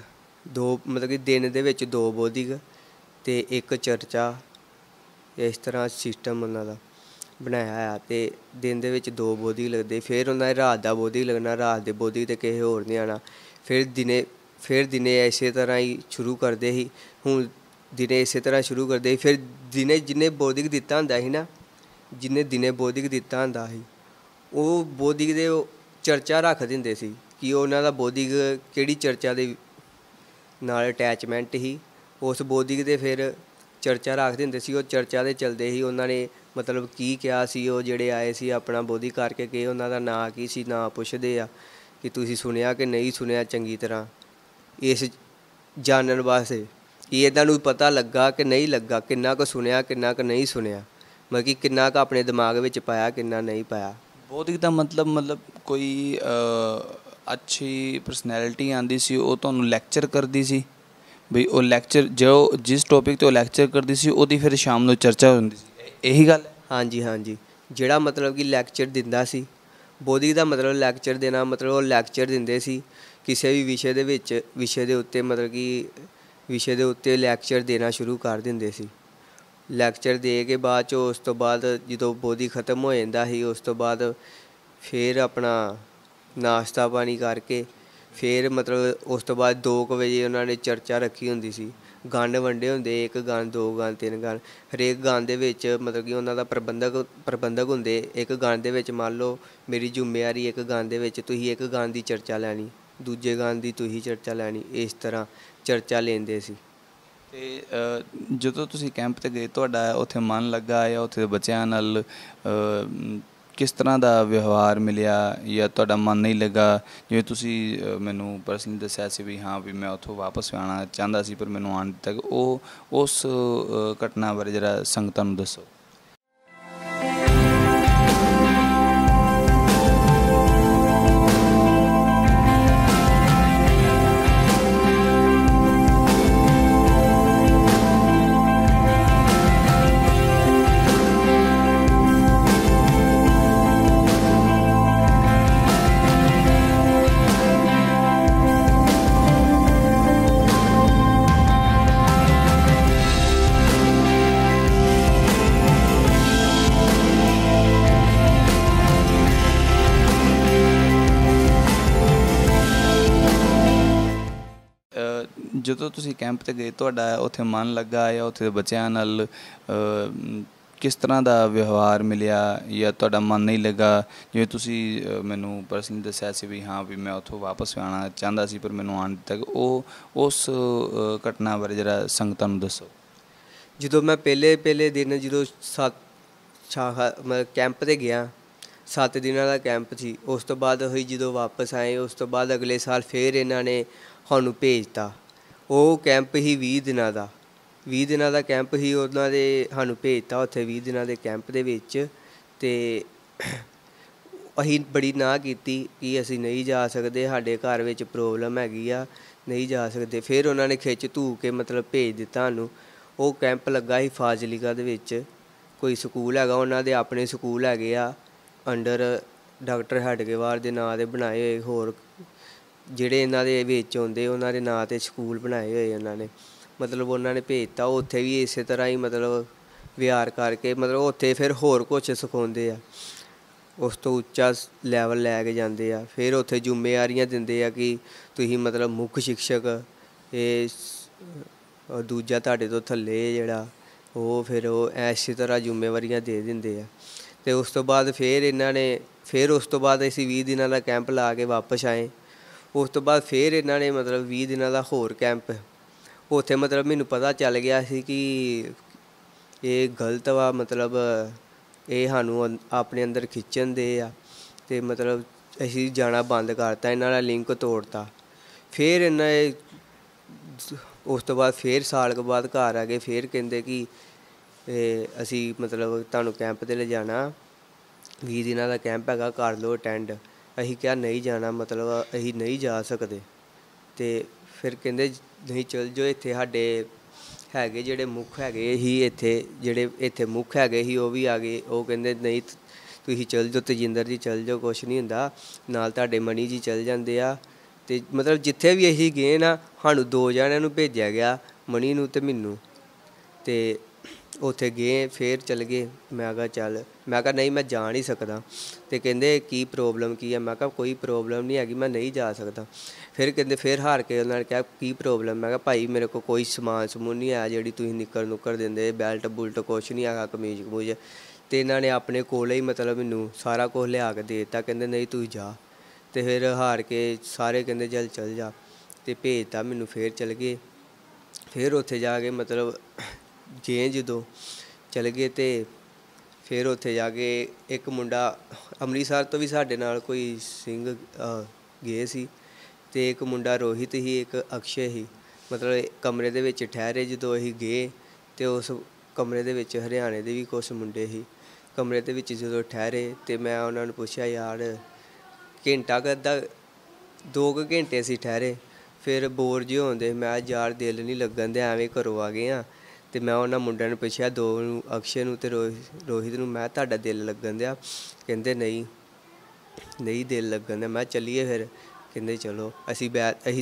[SPEAKER 3] 2 ਮਤਲਬ ਕਿ ਦਿਨ ਦੇ ਵਿੱਚ 2 ਬੋਧਿਕ ਅਤੇ 1 ਚਰਚਾ, ਇਸ ਤਰ੍ਹਾਂ ਸਿਸਟਮ ਉਹਨਾਂ ਦਾ ਬਣਾਇਆ ਹੈ। ਅਤੇ ਦਿਨ ਦੇ ਵਿੱਚ 2 ਬੋਧਿਕ ਲੱਗਦੇ, ਫਿਰ ਉਹਨਾਂ ਨੇ ਰਾਤ ਦਾ ਬੋਧਿਕ ਲੱਗਣਾ, ਰਾਤ ਦੇ ਬੋਧਿਕ 'ਤੇ ਕਿਸੇ ਹੋਰ ਨਹੀਂ ਆਉਣਾ। ਫਿਰ ਦਿਨੇ ਇਸੇ ਤਰ੍ਹਾਂ ਹੀ ਸ਼ੁਰੂ ਕਰਦੇ ਸੀ। ਹੁਣ ਦਿਨੇ ਇਸੇ ਤਰ੍ਹਾਂ ਸ਼ੁਰੂ ਕਰਦੇ ਸੀ। ਫਿਰ ਦਿਨੇ ਜਿਹਨੇ ਬੋਧਿਕ ਦਿੱਤਾ ਹੁੰਦਾ ਸੀ ਨਾ, ਜਿਹਨੇ ਦਿਨੇ ਬੋਧਿਕ ਦਿੱਤਾ ਹੁੰਦਾ ਸੀ, ਉਹ ਬੋਧਿਕ ਦੇ ਚਰਚਾ ਰੱਖ ਦਿੰਦੇ ਸੀ ਕਿ ਉਹਨਾਂ ਦਾ ਬੋਧਿਕ ਕਿਹੜੀ ਚਰਚਾ ਦੇ ਨਾਲ ਅਟੈਚਮੈਂਟ ਸੀ, ਉਸ ਬੋਧਿਕ ਦੇ ਫਿਰ ਚਰਚਾ ਰੱਖ ਦਿੰਦੇ ਸੀ। ਉਹ ਚਰਚਾ ਦੇ ਚੱਲਦੇ ਸੀ ਉਹਨਾਂ ਨੇ ਮਤਲਬ ਕੀ ਕਿਹਾ ਸੀ। ਉਹ ਜਿਹੜੇ ਆਏ ਸੀ ਆਪਣਾ ਬੋਧਿਕ ਕਰਕੇ ਕਿ ਉਹਨਾਂ ਦਾ ਨਾਂ ਕੀ ਸੀ, ਨਾਂ ਪੁੱਛਦੇ ਆ ਕਿ ਤੁਸੀਂ ਸੁਣਿਆ ਕਿ ਨਹੀਂ ਸੁਣਿਆ ਚੰਗੀ ਤਰ੍ਹਾਂ, ਇਸ ਜਾਣਨ ਵਾਸਤੇ ਕਿ ਇਹਨਾਂ ਨੂੰ ਪਤਾ ਲੱਗਾ ਕਿ ਨਹੀਂ ਲੱਗਾ, ਕਿੰਨਾ ਕੁ ਸੁਣਿਆ, ਕਿੰਨਾ ਕੁ ਨਹੀਂ ਸੁਣਿਆ, ਮਤਲਬ ਕਿ ਕਿੰਨਾ ਕੁ ਆਪਣੇ ਦਿਮਾਗ ਵਿੱਚ ਪਾਇਆ, ਕਿੰਨਾ ਨਹੀਂ ਪਾਇਆ।
[SPEAKER 2] ਬੋਧਿਕ ਦਾ ਮਤਲਬ ਕੋਈ ਅੱਛੀ ਪਰਸਨੈਲਿਟੀ ਆਉਂਦੀ ਸੀ, ਉਹ ਤੁਹਾਨੂੰ ਲੈਕਚਰ ਕਰਦੀ ਸੀ ਬਈ, ਉਹ ਲੈਕਚਰ ਜਿਸ ਟੋਪਿਕ 'ਤੇ ਉਹ ਲੈਕਚਰ ਕਰਦੀ ਸੀ ਉਹਦੀ ਫਿਰ ਸ਼ਾਮ ਨੂੰ ਚਰਚਾ ਹੁੰਦੀ ਸੀ, ਇਹੀ ਗੱਲ ਹੈ?
[SPEAKER 3] ਹਾਂਜੀ, ਜਿਹੜਾ ਮਤਲਬ ਕਿ ਲੈਕਚਰ ਦਿੰਦਾ ਸੀ, ਬੋਧਿਕ ਦਾ ਮਤਲਬ ਲੈਕਚਰ ਦੇਣਾ, ਮਤਲਬ ਉਹ ਲੈਕਚਰ ਦਿੰਦੇ ਸੀ ਕਿਸੇ ਵੀ ਵਿਸ਼ੇ ਦੇ ਵਿੱਚ, ਵਿਸ਼ੇ ਦੇ ਉੱਤੇ, ਮਤਲਬ ਕਿ ਵਿਸ਼ੇ ਦੇ ਉੱਤੇ ਲੈਕਚਰ ਦੇਣਾ ਸ਼ੁਰੂ ਕਰ ਦਿੰਦੇ ਸੀ। ਲੈਕਚਰ ਦੇ ਕੇ ਬਾਅਦ 'ਚ ਉਸ ਤੋਂ ਬਾਅਦ ਜਦੋਂ ਬੋਧਿਕ ਖਤਮ ਹੋ ਜਾਂਦਾ ਸੀ, ਉਸ ਤੋਂ ਬਾਅਦ ਫਿਰ ਆਪਣਾ ਨਾਸ਼ਤਾ ਪਾਣੀ ਕਰਕੇ ਫਿਰ ਮਤਲਬ ਉਸ ਤੋਂ ਬਾਅਦ 2 ਵਜੇ ਉਹਨਾਂ ਨੇ ਚਰਚਾ ਰੱਖੀ ਹੁੰਦੀ ਸੀ। ਗਨ ਵੰਡੇ ਹੁੰਦੇ, 1 ਗਨ 2 ਗਨ 3 ਗਨ। ਹਰੇਕ ਗਨ ਦੇ ਵਿੱਚ ਮਤਲਬ ਕਿ ਉਹਨਾਂ ਦਾ ਪ੍ਰਬੰਧਕ ਹੁੰਦੇ। ਇੱਕ ਗਨ ਦੇ ਵਿੱਚ ਮੰਨ ਲਓ ਮੇਰੀ ਜ਼ਿੰਮੇਵਾਰੀ, ਇੱਕ ਗਨ ਦੇ ਵਿੱਚ ਤੁਸੀਂ ਇੱਕ ਗਨ ਦੀ ਚਰਚਾ ਲੈਣੀ, ਦੂਜੇ ਗਨ ਦੀ ਤੁਸੀਂ ਚਰਚਾ ਲੈਣੀ, ਇਸ ਤਰ੍ਹਾਂ ਚਰਚਾ ਲੈਂਦੇ ਸੀ।
[SPEAKER 2] ਅਤੇ ਜਦੋਂ ਤੁਸੀਂ ਕੈਂਪ 'ਤੇ ਗਏ ਤੁਹਾਡਾ ਉੱਥੇ ਮਨ ਲੱਗਾ ਜਾਂ ਉੱਥੇ ਦੇ ਬੱਚਿਆਂ ਨਾਲ ਕਿਸ ਤਰ੍ਹਾਂ ਦਾ ਵਿਵਹਾਰ ਮਿਲਿਆ ਜਾਂ ਤੁਹਾਡਾ ਮਨ ਨਹੀਂ ਲੱਗਾ? ਜਿਵੇਂ ਤੁਸੀਂ ਮੈਨੂੰ ਪਰਸਨਲੀ ਦੱਸਿਆ ਸੀ ਵੀ ਹਾਂ ਵੀ ਮੈਂ ਉੱਥੋਂ ਵਾਪਸ ਆਉਣਾ ਚਾਹੁੰਦਾ ਸੀ ਪਰ ਮੈਨੂੰ ਆਉਣ ਤੱਕ ਉਸ ਘਟਨਾ ਬਾਰੇ ਜ਼ਰਾ ਸੰਗਤਾਂ ਨੂੰ ਦੱਸੋ। ਜਦੋਂ ਤੁਸੀਂ ਕੈਂਪ 'ਤੇ ਗਏ ਤੁਹਾਡਾ ਉੱਥੇ ਮਨ ਲੱਗਾ ਜਾਂ ਉੱਥੇ ਦੇ ਬੱਚਿਆਂ ਨਾਲ ਕਿਸ ਤਰ੍ਹਾਂ ਦਾ ਵਿਵਹਾਰ ਮਿਲਿਆ ਜਾਂ ਤੁਹਾਡਾ ਮਨ ਨਹੀਂ ਲੱਗਾ? ਜਿਵੇਂ ਤੁਸੀਂ ਮੈਨੂੰ ਪਰਸਨਲੀ ਦੱਸਿਆ ਸੀ ਵੀ ਹਾਂ ਵੀ ਮੈਂ ਉੱਥੋਂ ਵਾਪਸ ਆਉਣਾ ਚਾਹੁੰਦਾ ਸੀ ਪਰ ਮੈਨੂੰ ਆਉਣ ਤੱਕ ਉਸ ਘਟਨਾ ਬਾਰੇ ਜ਼ਰਾ ਸੰਗਤਾਂ ਨੂੰ ਦੱਸੋ।
[SPEAKER 3] ਜਦੋਂ ਮੈਂ ਪਹਿਲੇ ਦਿਨ ਜਦੋਂ ਮਤਲਬ ਕੈਂਪ 'ਤੇ ਗਿਆ, 7 ਦਿਨਾਂ ਦਾ ਕੈਂਪ ਸੀ। ਉਸ ਤੋਂ ਬਾਅਦ ਅਸੀਂ ਜਦੋਂ ਵਾਪਸ ਆਏ, ਉਸ ਤੋਂ ਬਾਅਦ ਅਗਲੇ ਸਾਲ ਫਿਰ ਇਹਨਾਂ ਨੇ ਸਾਨੂੰ ਭੇਜਤਾ। ਉਹ ਕੈਂਪ ਹੀ 20 ਦਿਨਾਂ ਦਾ ਕੈਂਪ ਹੀ ਉਹਨਾਂ ਦੇ ਸਾਨੂੰ ਭੇਜਤਾ ਉੱਥੇ 20 ਦਿਨਾਂ ਦੇ ਕੈਂਪ ਦੇ ਵਿੱਚ। ਅਤੇ ਅਸੀਂ ਬੜੀ ਨਾਂਹ ਕੀਤੀ ਕਿ ਅਸੀਂ ਨਹੀਂ ਜਾ ਸਕਦੇ, ਸਾਡੇ ਘਰ ਵਿੱਚ ਪ੍ਰੋਬਲਮ ਹੈਗੀ ਆ, ਨਹੀਂ ਜਾ ਸਕਦੇ। ਫਿਰ ਉਹਨਾਂ ਨੇ ਖਿੱਚ ਧੂ ਕੇ ਮਤਲਬ ਭੇਜ ਦਿੱਤਾ ਸਾਨੂੰ। ਉਹ ਕੈਂਪ ਲੱਗਾ ਸੀ ਫਾਜ਼ਿਲਕਾ ਦੇ ਵਿੱਚ, ਕੋਈ ਸਕੂਲ ਹੈਗਾ, ਉਹਨਾਂ ਦੇ ਆਪਣੇ ਸਕੂਲ ਹੈਗੇ ਆ ਅੰਡਰ ਡਾਕਟਰ ਹੈਡਗੇਵਾਰ ਦੇ ਨਾਂ ਦੇ ਬਣਾਏ ਹੋਏ, ਹੋਰ ਜਿਹੜੇ ਇਹਨਾਂ ਦੇ ਵਿੱਚ ਆਉਂਦੇ ਉਹਨਾਂ ਦੇ ਨਾਂ 'ਤੇ ਸਕੂਲ ਬਣਾਏ ਹੋਏ ਉਹਨਾਂ ਨੇ। ਮਤਲਬ ਉਹਨਾਂ ਨੇ ਭੇਜਤਾ ਉੱਥੇ ਵੀ ਇਸੇ ਤਰ੍ਹਾਂ ਹੀ ਮਤਲਬ ਵਿਹਾਰ ਕਰਕੇ ਮਤਲਬ ਉੱਥੇ ਫਿਰ ਹੋਰ ਕੁਛ ਸਿਖਾਉਂਦੇ ਆ, ਉਸ ਤੋਂ ਉੱਚਾ ਲੈਵਲ ਲੈ ਕੇ ਜਾਂਦੇ ਆ। ਫਿਰ ਉੱਥੇ ਜ਼ਿੰਮੇਵਾਰੀਆਂ ਦਿੰਦੇ ਆ ਕਿ ਤੁਸੀਂ ਮਤਲਬ ਮੁੱਖ ਸ਼ਿਕਸ਼ਕ, ਇਹ ਦੂਜਾ ਤੁਹਾਡੇ ਤੋਂ ਥੱਲੇ ਜਿਹੜਾ ਉਹ ਫਿਰ ਉਹ ਇਸੇ ਤਰ੍ਹਾਂ ਜ਼ਿੰਮੇਵਾਰੀਆਂ ਦੇ ਦਿੰਦੇ ਆ। ਅਤੇ ਉਸ ਤੋਂ ਬਾਅਦ ਫਿਰ ਉਸ ਤੋਂ ਬਾਅਦ ਅਸੀਂ 20 ਦਿਨਾਂ ਦਾ ਕੈਂਪ ਲਾ ਕੇ ਵਾਪਸ ਆਏ। ਉਸ ਤੋਂ ਬਾਅਦ ਫਿਰ ਇਹਨਾਂ ਨੇ ਮਤਲਬ 20 ਦਿਨਾਂ ਦਾ ਹੋਰ ਕੈਂਪ, ਉੱਥੇ ਮਤਲਬ ਮੈਨੂੰ ਪਤਾ ਚੱਲ ਗਿਆ ਸੀ ਕਿ ਇਹ ਗਲਤ ਵਾ, ਮਤਲਬ ਇਹ ਸਾਨੂੰ ਆਪਣੇ ਅੰਦਰ ਖਿੱਚਣ ਦੇ ਆ। ਅਤੇ ਮਤਲਬ ਅਸੀਂ ਜਾਣਾ ਬੰਦ ਕਰਤਾ, ਇਹਨਾਂ ਦਾ ਲਿੰਕ ਤੋੜਤਾ। ਫਿਰ ਇਹਨਾਂ ਉਸ ਤੋਂ ਬਾਅਦ ਫਿਰ ਸਾਲ ਕੁ ਬਾਅਦ ਘਰ ਆ ਗਏ। ਫਿਰ ਕਹਿੰਦੇ ਕਿ ਅਸੀਂ ਮਤਲਬ ਤੁਹਾਨੂੰ ਕੈਂਪ 'ਤੇ ਲਿਜਾਣਾ, 20 ਦਿਨਾਂ ਦਾ ਕੈਂਪ ਹੈਗਾ, ਕਰ ਲਓ ਅਟੈਂਡ। ਅਸੀਂ ਕਿਹਾ ਨਹੀਂ ਜਾਣਾ, ਮਤਲਬ ਅਸੀਂ ਨਹੀਂ ਜਾ ਸਕਦੇ। ਅਤੇ ਫਿਰ ਕਹਿੰਦੇ ਨਹੀਂ ਚੱਲ ਜਾਓ, ਇੱਥੇ ਸਾਡੇ ਹੈਗੇ ਜਿਹੜੇ ਮੁੱਖ ਹੈਗੇ ਸੀ, ਜਿਹੜੇ ਇੱਥੇ ਮੁੱਖ ਹੈਗੇ ਸੀ ਉਹ ਵੀ ਆ ਗਏ। ਉਹ ਕਹਿੰਦੇ ਨਹੀਂ ਤੁਸੀਂ ਚੱਲ ਜਾਓ, ਤਜਿੰਦਰ ਜੀ ਚੱਲ ਜਾਓ, ਕੁਛ ਨਹੀਂ ਹੁੰਦਾ, ਨਾਲ ਤੁਹਾਡੇ ਮਣੀ ਜੀ ਚੱਲ ਜਾਂਦੇ ਆ। ਅਤੇ ਮਤਲਬ ਜਿੱਥੇ ਵੀ ਅਸੀਂ ਗਏ ਨਾ, ਸਾਨੂੰ 2 ਜਣਿਆਂ ਨੂੰ ਭੇਜਿਆ ਗਿਆ, ਮਣੀ ਨੂੰ ਅਤੇ ਮੈਨੂੰ। ਅਤੇ ਉੱਥੇ ਗਏ, ਫਿਰ ਚੱਲ ਗਏ। ਮੈਂ ਕਿਹਾ ਨਹੀਂ ਮੈਂ ਜਾ ਨਹੀਂ ਸਕਦਾ। ਅਤੇ ਕਹਿੰਦੇ ਕੀ ਪ੍ਰੋਬਲਮ ਕੀ ਹੈ? ਮੈਂ ਕਿਹਾ ਕੋਈ ਪ੍ਰੋਬਲਮ ਨਹੀਂ ਹੈਗੀ, ਮੈਂ ਨਹੀਂ ਜਾ ਸਕਦਾ। ਫਿਰ ਕਹਿੰਦੇ ਫਿਰ ਹਾਰ ਕੇ ਉਹਨਾਂ ਨੇ ਕਿਹਾ ਕੀ ਪ੍ਰੋਬਲਮ? ਮੈਂ ਕਿਹਾ ਭਾਈ ਮੇਰੇ ਕੋਲ ਕੋਈ ਸਮਾਨ ਸਮੂਨ ਨਹੀਂ ਆਇਆ ਜਿਹੜੀ ਤੁਸੀਂ ਨਿੱਕਰ ਨੁੱਕਰ ਦਿੰਦੇ, ਬੈਲਟ ਬੁਲਟ ਕੁਛ ਨਹੀਂ ਹੈਗਾ, ਕਮੀਜ਼ ਕਮੂਜ਼। ਅਤੇ ਇਹਨਾਂ ਨੇ ਆਪਣੇ ਕੋਲ ਹੀ ਮਤਲਬ ਮੈਨੂੰ ਸਾਰਾ ਕੁਛ ਲਿਆ ਕੇ ਦੇ ਦਿੱਤਾ। ਕਹਿੰਦੇ ਨਹੀਂ ਤੂੰ ਜਾ। ਅਤੇ ਫਿਰ ਹਾਰ ਕੇ ਸਾਰੇ ਕਹਿੰਦੇ ਚੱਲ ਜਾ, ਅਤੇ ਭੇਜਤਾ ਮੈਨੂੰ। ਫਿਰ ਚੱਲ ਗਏ। ਫਿਰ ਉੱਥੇ ਜਾ ਕੇ ਮਤਲਬ ਜਦੋਂ ਚਲੇ ਗਏ ਅਤੇ ਫਿਰ ਉੱਥੇ ਜਾ ਕੇ ਇੱਕ ਮੁੰਡਾ ਅੰਮ੍ਰਿਤਸਰ ਤੋਂ ਵੀ ਸਾਡੇ ਨਾਲ ਕੋਈ ਸਿੰਘ ਗਏ ਸੀ, ਅਤੇ ਇੱਕ ਮੁੰਡਾ ਰੋਹਿਤ ਸੀ, ਇੱਕ ਅਕਸ਼ੇ ਸੀ। ਮਤਲਬ ਕਮਰੇ ਦੇ ਵਿੱਚ ਠਹਿਰੇ ਜਦੋਂ ਅਸੀਂ ਗਏ, ਅਤੇ ਉਸ ਕਮਰੇ ਦੇ ਵਿੱਚ ਹਰਿਆਣੇ ਦੇ ਵੀ ਕੁਛ ਮੁੰਡੇ ਸੀ। ਕਮਰੇ ਦੇ ਵਿੱਚ ਜਦੋਂ ਠਹਿਰੇ ਅਤੇ ਮੈਂ ਉਹਨਾਂ ਨੂੰ ਪੁੱਛਿਆ ਯਾਰ ਘੰਟਾ ਕੁ ਅੱਧਾ 2 ਕੁ ਘੰਟੇ ਅਸੀਂ ਠਹਿਰੇ। ਫਿਰ ਬੋਰ ਜਿਹੇ ਹੁੰਦੇ, ਮੈਂ ਯਾਰ ਦਿਲ ਨਹੀਂ ਲੱਗਣ ਦਿਆ, ਐਵੇਂ ਘਰੋਂ ਆ ਗਏ ਹਾਂ। ਅਤੇ ਮੈਂ ਉਹਨਾਂ ਮੁੰਡਿਆਂ ਨੂੰ ਪੁੱਛਿਆ 2 ਨੂੰ, ਅਕਸ਼ੇ ਨੂੰ ਅਤੇ ਰੋਹਿਤ ਨੂੰ, ਮੈਂ ਤੁਹਾਡਾ ਦਿਲ ਲੱਗਣ ਦਿਆ? ਕਹਿੰਦੇ ਨਹੀਂ ਦਿਲ ਲੱਗਣ ਦਿਆ। ਮੈਂ ਚੱਲੀਏ ਫਿਰ? ਕਹਿੰਦੇ ਚਲੋ। ਅਸੀਂ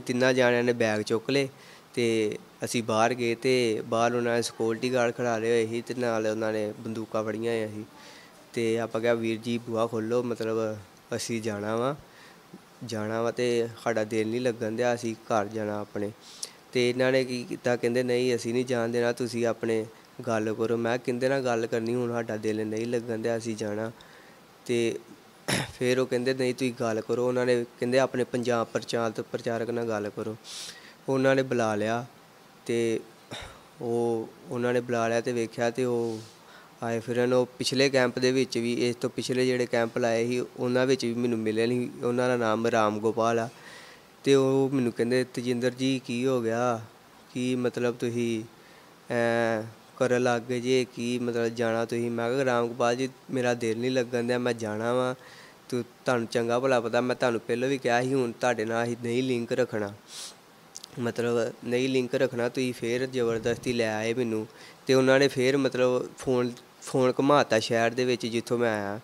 [SPEAKER 3] 3 ਜਣਿਆਂ ਨੇ ਬੈਗ ਚੁੱਕ ਲਏ ਅਤੇ ਅਸੀਂ ਬਾਹਰ ਗਏ। ਅਤੇ ਬਾਹਰ ਉਹਨਾਂ ਨੇ ਸਿਕਿਉਰਟੀ ਗਾਰਡ ਖੜ੍ਹਾ ਲਏ ਹੋਏ ਸੀ, ਅਤੇ ਨਾਲ ਉਹਨਾਂ ਨੇ ਬੰਦੂਕਾਂ ਫੜੀਆਂ ਹੋਈਆਂ ਸੀ। ਅਤੇ ਆਪਾਂ ਕਿਹਾ ਵੀਰ ਜੀ ਬੂਹਾ ਖੋਲ੍ਹੋ, ਮਤਲਬ ਅਸੀਂ ਜਾਣਾ ਵਾ ਅਤੇ ਸਾਡਾ ਦਿਲ ਨਹੀਂ ਲੱਗਣ ਦਿਆ, ਅਸੀਂ ਘਰ ਜਾਣਾ ਆਪਣੇ। ਤੇ ਇਹਨਾਂ ਨੇ ਕੀ ਕੀਤਾ, ਕਹਿੰਦੇ ਨਹੀਂ ਅਸੀਂ ਨਹੀਂ ਜਾਣ ਦੇਣਾ, ਤੁਸੀਂ ਆਪਣੇ ਗੱਲ ਕਰੋ। ਮੈਂ ਕਿਹਦੇ ਨਾਲ ਗੱਲ ਕਰਨੀ, ਹੁਣ ਸਾਡਾ ਦਿਲ ਨਹੀਂ ਲੱਗਣ ਦਿਆ, ਅਸੀਂ ਜਾਣਾ। ਤੇ ਫਿਰ ਉਹ ਕਹਿੰਦੇ ਨਹੀਂ ਤੁਸੀਂ ਗੱਲ ਕਰੋ। ਉਹਨਾਂ ਨੇ ਕਹਿੰਦੇ ਆਪਣੇ ਪੰਜਾਬ ਪ੍ਰਚਾਰਕ ਨਾਲ ਗੱਲ ਕਰੋ। ਉਹਨਾਂ ਨੇ ਬੁਲਾ ਲਿਆ ਤੇ ਉਹਨਾਂ ਨੇ ਬੁਲਾ ਲਿਆ ਤੇ ਵੇਖਿਆ ਤੇ ਉਹ ਆਏ ਫਿਰਨ। ਉਹ ਪਿਛਲੇ ਕੈਂਪ ਦੇ ਵਿੱਚ ਵੀ, ਇਸ ਤੋਂ ਪਿਛਲੇ ਜਿਹੜੇ ਕੈਂਪ ਲਾਏ ਸੀ ਉਹਨਾਂ ਵਿੱਚ ਵੀ ਮੈਨੂੰ ਮਿਲੇ ਨਹੀਂ। ਉਹਨਾਂ ਦਾ ਨਾਮ ਰਾਮ ਗੋਪਾਲ ਆ। ਤੇ ਉਹ ਮੈਨੂੰ ਕਹਿੰਦੇ ਤਜਿੰਦਰ ਜੀ ਕੀ ਹੋ ਗਿਆ, ਕੀ ਮਤਲਬ ਤੁਸੀਂ ਕਰਨ ਲੱਗ ਗਏ ਜੇ, ਕੀ ਮਤਲਬ ਜਾਣਾ ਤੁਸੀਂ? ਮੈਂ ਕਿਹਾ ਰਾਮ ਗੋਪਾਲ ਜੀ ਮੇਰਾ ਦਿਲ ਨਹੀਂ ਲੱਗਣ ਦਿਆ, ਮੈਂ ਜਾਣਾ ਵਾ। ਤੁਹਾਨੂੰ ਚੰਗਾ ਭਲਾ ਪਤਾ, ਮੈਂ ਤੁਹਾਨੂੰ ਪਹਿਲਾਂ ਵੀ ਕਿਹਾ ਸੀ ਹੁਣ ਤੁਹਾਡੇ ਨਾਲ ਅਸੀਂ ਨਹੀਂ ਲਿੰਕ ਰੱਖਣਾ, ਮਤਲਬ ਨਹੀਂ ਲਿੰਕ ਰੱਖਣਾ। ਤੁਸੀਂ ਫਿਰ ਜ਼ਬਰਦਸਤੀ ਲੈ ਆਏ ਮੈਨੂੰ। ਅਤੇ ਉਹਨਾਂ ਨੇ ਫਿਰ ਮਤਲਬ ਫੋਨ ਘੁਮਾਤਾ ਸ਼ਹਿਰ ਦੇ ਵਿੱਚ ਜਿੱਥੋਂ ਮੈਂ ਆਇਆ,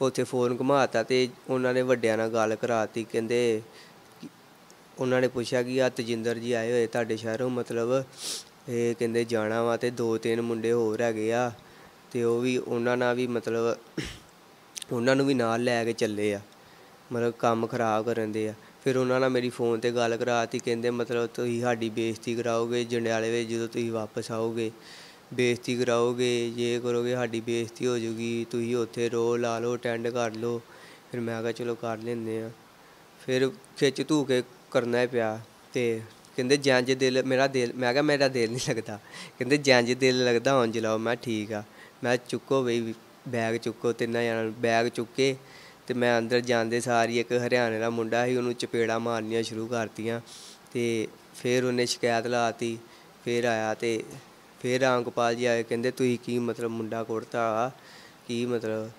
[SPEAKER 3] ਉੱਥੇ ਫੋਨ ਘੁਮਾਤਾ ਅਤੇ ਉਹਨਾਂ ਨੇ ਵੱਡਿਆਂ ਨਾਲ ਗੱਲ ਕਰਾਤੀ। ਕਹਿੰਦੇ ਉਹਨਾਂ ਨੇ ਪੁੱਛਿਆ ਕਿ ਆਹ ਤਜਿੰਦਰ ਜੀ ਆਏ ਹੋਏ ਤੁਹਾਡੇ ਸ਼ਹਿਰੋਂ, ਮਤਲਬ ਇਹ ਕਹਿੰਦੇ ਜਾਣਾ ਵਾ। ਅਤੇ 2-3 ਮੁੰਡੇ ਹੋਰ ਹੈਗੇ ਆ ਅਤੇ ਉਹ ਵੀ ਉਹਨਾਂ ਨਾਲ ਵੀ ਮਤਲਬ ਉਹਨਾਂ ਨੂੰ ਵੀ ਨਾਲ ਲੈ ਕੇ ਚੱਲੇ ਆ, ਮਤਲਬ ਕੰਮ ਖਰਾਬ ਕਰਨ ਦੇ ਆ। ਫਿਰ ਉਹਨਾਂ ਨਾਲ ਮੇਰੀ ਫ਼ੋਨ 'ਤੇ ਗੱਲ ਕਰਾਤੀ। ਕਹਿੰਦੇ ਮਤਲਬ ਤੁਸੀਂ ਸਾਡੀ ਬੇਇੱਜ਼ਤੀ ਕਰਾਓਗੇ ਜੰਡਿਆਲੇ ਵਿੱਚ, ਜਦੋਂ ਤੁਸੀਂ ਵਾਪਸ ਆਓਗੇ ਬੇਇੱਜ਼ਤੀ ਕਰਾਓਗੇ, ਜੇ ਕਰੋਗੇ ਸਾਡੀ ਬੇਇੱਜ਼ਤੀ ਹੋ ਜੂਗੀ, ਤੁਸੀਂ ਉੱਥੇ ਰੋ ਲਾ ਲਓ, ਅਟੈਂਡ ਕਰ ਲਓ। ਫਿਰ ਮੈਂ ਕਿਹਾ ਚਲੋ ਕਰ ਲੈਂਦੇ ਹਾਂ। ਫਿਰ ਖਿੱਚ ਧੂ ਕੇ ਕਰਨਾ ਹੀ ਪਿਆ। ਅਤੇ ਕਹਿੰਦੇ ਜੰਝ ਦਿਲ ਮੇਰਾ ਦਿਲ, ਮੈਂ ਕਿਹਾ ਮੇਰਾ ਦਿਲ ਨਹੀਂ ਲੱਗਦਾ। ਕਹਿੰਦੇ ਜੰਝ ਦਿਲ ਲੱਗਦਾ ਉਂਝ ਲਾਓ। ਮੈਂ ਠੀਕ ਆ। ਮੈਂ ਚੁੱਕੋ ਬਈ ਬੈਗ ਚੁੱਕੋ, ਤਿੰਨਾਂ ਜਣਿਆਂ ਨੂੰ ਬੈਗ ਚੁੱਕੇ ਅਤੇ ਮੈਂ ਅੰਦਰ ਜਾਂਦੇ ਸਾਰ ਹੀ ਇੱਕ ਹਰਿਆਣੇ ਦਾ ਮੁੰਡਾ ਸੀ, ਉਹਨੂੰ ਚਪੇੜਾਂ ਮਾਰਨੀਆਂ ਸ਼ੁਰੂ ਕਰਤੀਆਂ। ਅਤੇ ਫਿਰ ਉਹਨੇ ਸ਼ਿਕਾਇਤ ਲਾ ਤੀ। ਫਿਰ ਆਇਆ ਅਤੇ ਫਿਰ ਰਾਮ ਗੋਪਾਲ ਜੀ ਆਏ। ਕਹਿੰਦੇ ਤੁਸੀਂ ਕੀ ਮਤਲਬ ਮੁੰਡਾ ਕੁੱਟਤਾ, ਕੀ ਮਤਲਬ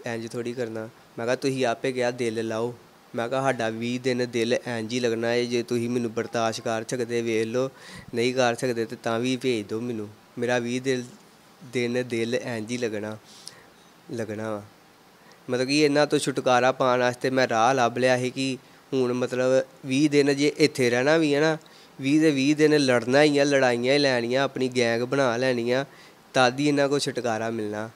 [SPEAKER 3] ਇੰਝ ਥੋੜ੍ਹੀ ਕਰਨਾ। ਮੈਂ ਕਿਹਾ ਤੁਸੀਂ ਆਪੇ ਕਿਹਾ ਦਿਲ ਲਾਓ। ਮੈਂ ਕਿਹਾ ਸਾਡਾ 20 ਦਿਨ ਦਿਲ ਇੰਝ ਹੀ ਲੱਗਣਾ ਹੈ, ਜੇ ਤੁਸੀਂ ਮੈਨੂੰ ਬਰਦਾਸ਼ਤ ਕਰ ਸਕਦੇ ਵੇਖ ਲਓ, ਨਹੀਂ ਕਰ ਸਕਦੇ ਤਾਂ ਤਾਂ ਵੀ ਭੇਜ ਦਿਓ ਮੈਨੂੰ, ਮੇਰਾ 20 ਦਿਨ ਦਿਲ ਇੰਝ ਹੀ ਲੱਗਣਾ ਵਾ। ਮਤਲਬ ਕਿ ਇਹਨਾਂ ਤੋਂ ਛੁਟਕਾਰਾ ਪਾਉਣ ਵਾਸਤੇ ਮੈਂ ਰਾਹ ਲੱਭ ਲਿਆ ਸੀ ਕਿ ਹੁਣ ਮਤਲਬ 20 ਦਿਨ ਜੇ ਇੱਥੇ ਰਹਿਣਾ ਵੀ ਹੈ ਨਾ, 20 ਦੇ 20 ਦਿਨ ਲੜਨਾ ਹੀ ਆ, ਲੜਾਈਆਂ ਹੀ ਲੈਣੀਆਂ, ਆਪਣੀ ਗੈਂਗ ਬਣਾ ਲੈਣੀ ਆ, ਤਦ ਹੀ ਇਹਨਾਂ ਕੋਲ ਛੁਟਕਾਰਾ ਮਿਲਣਾ।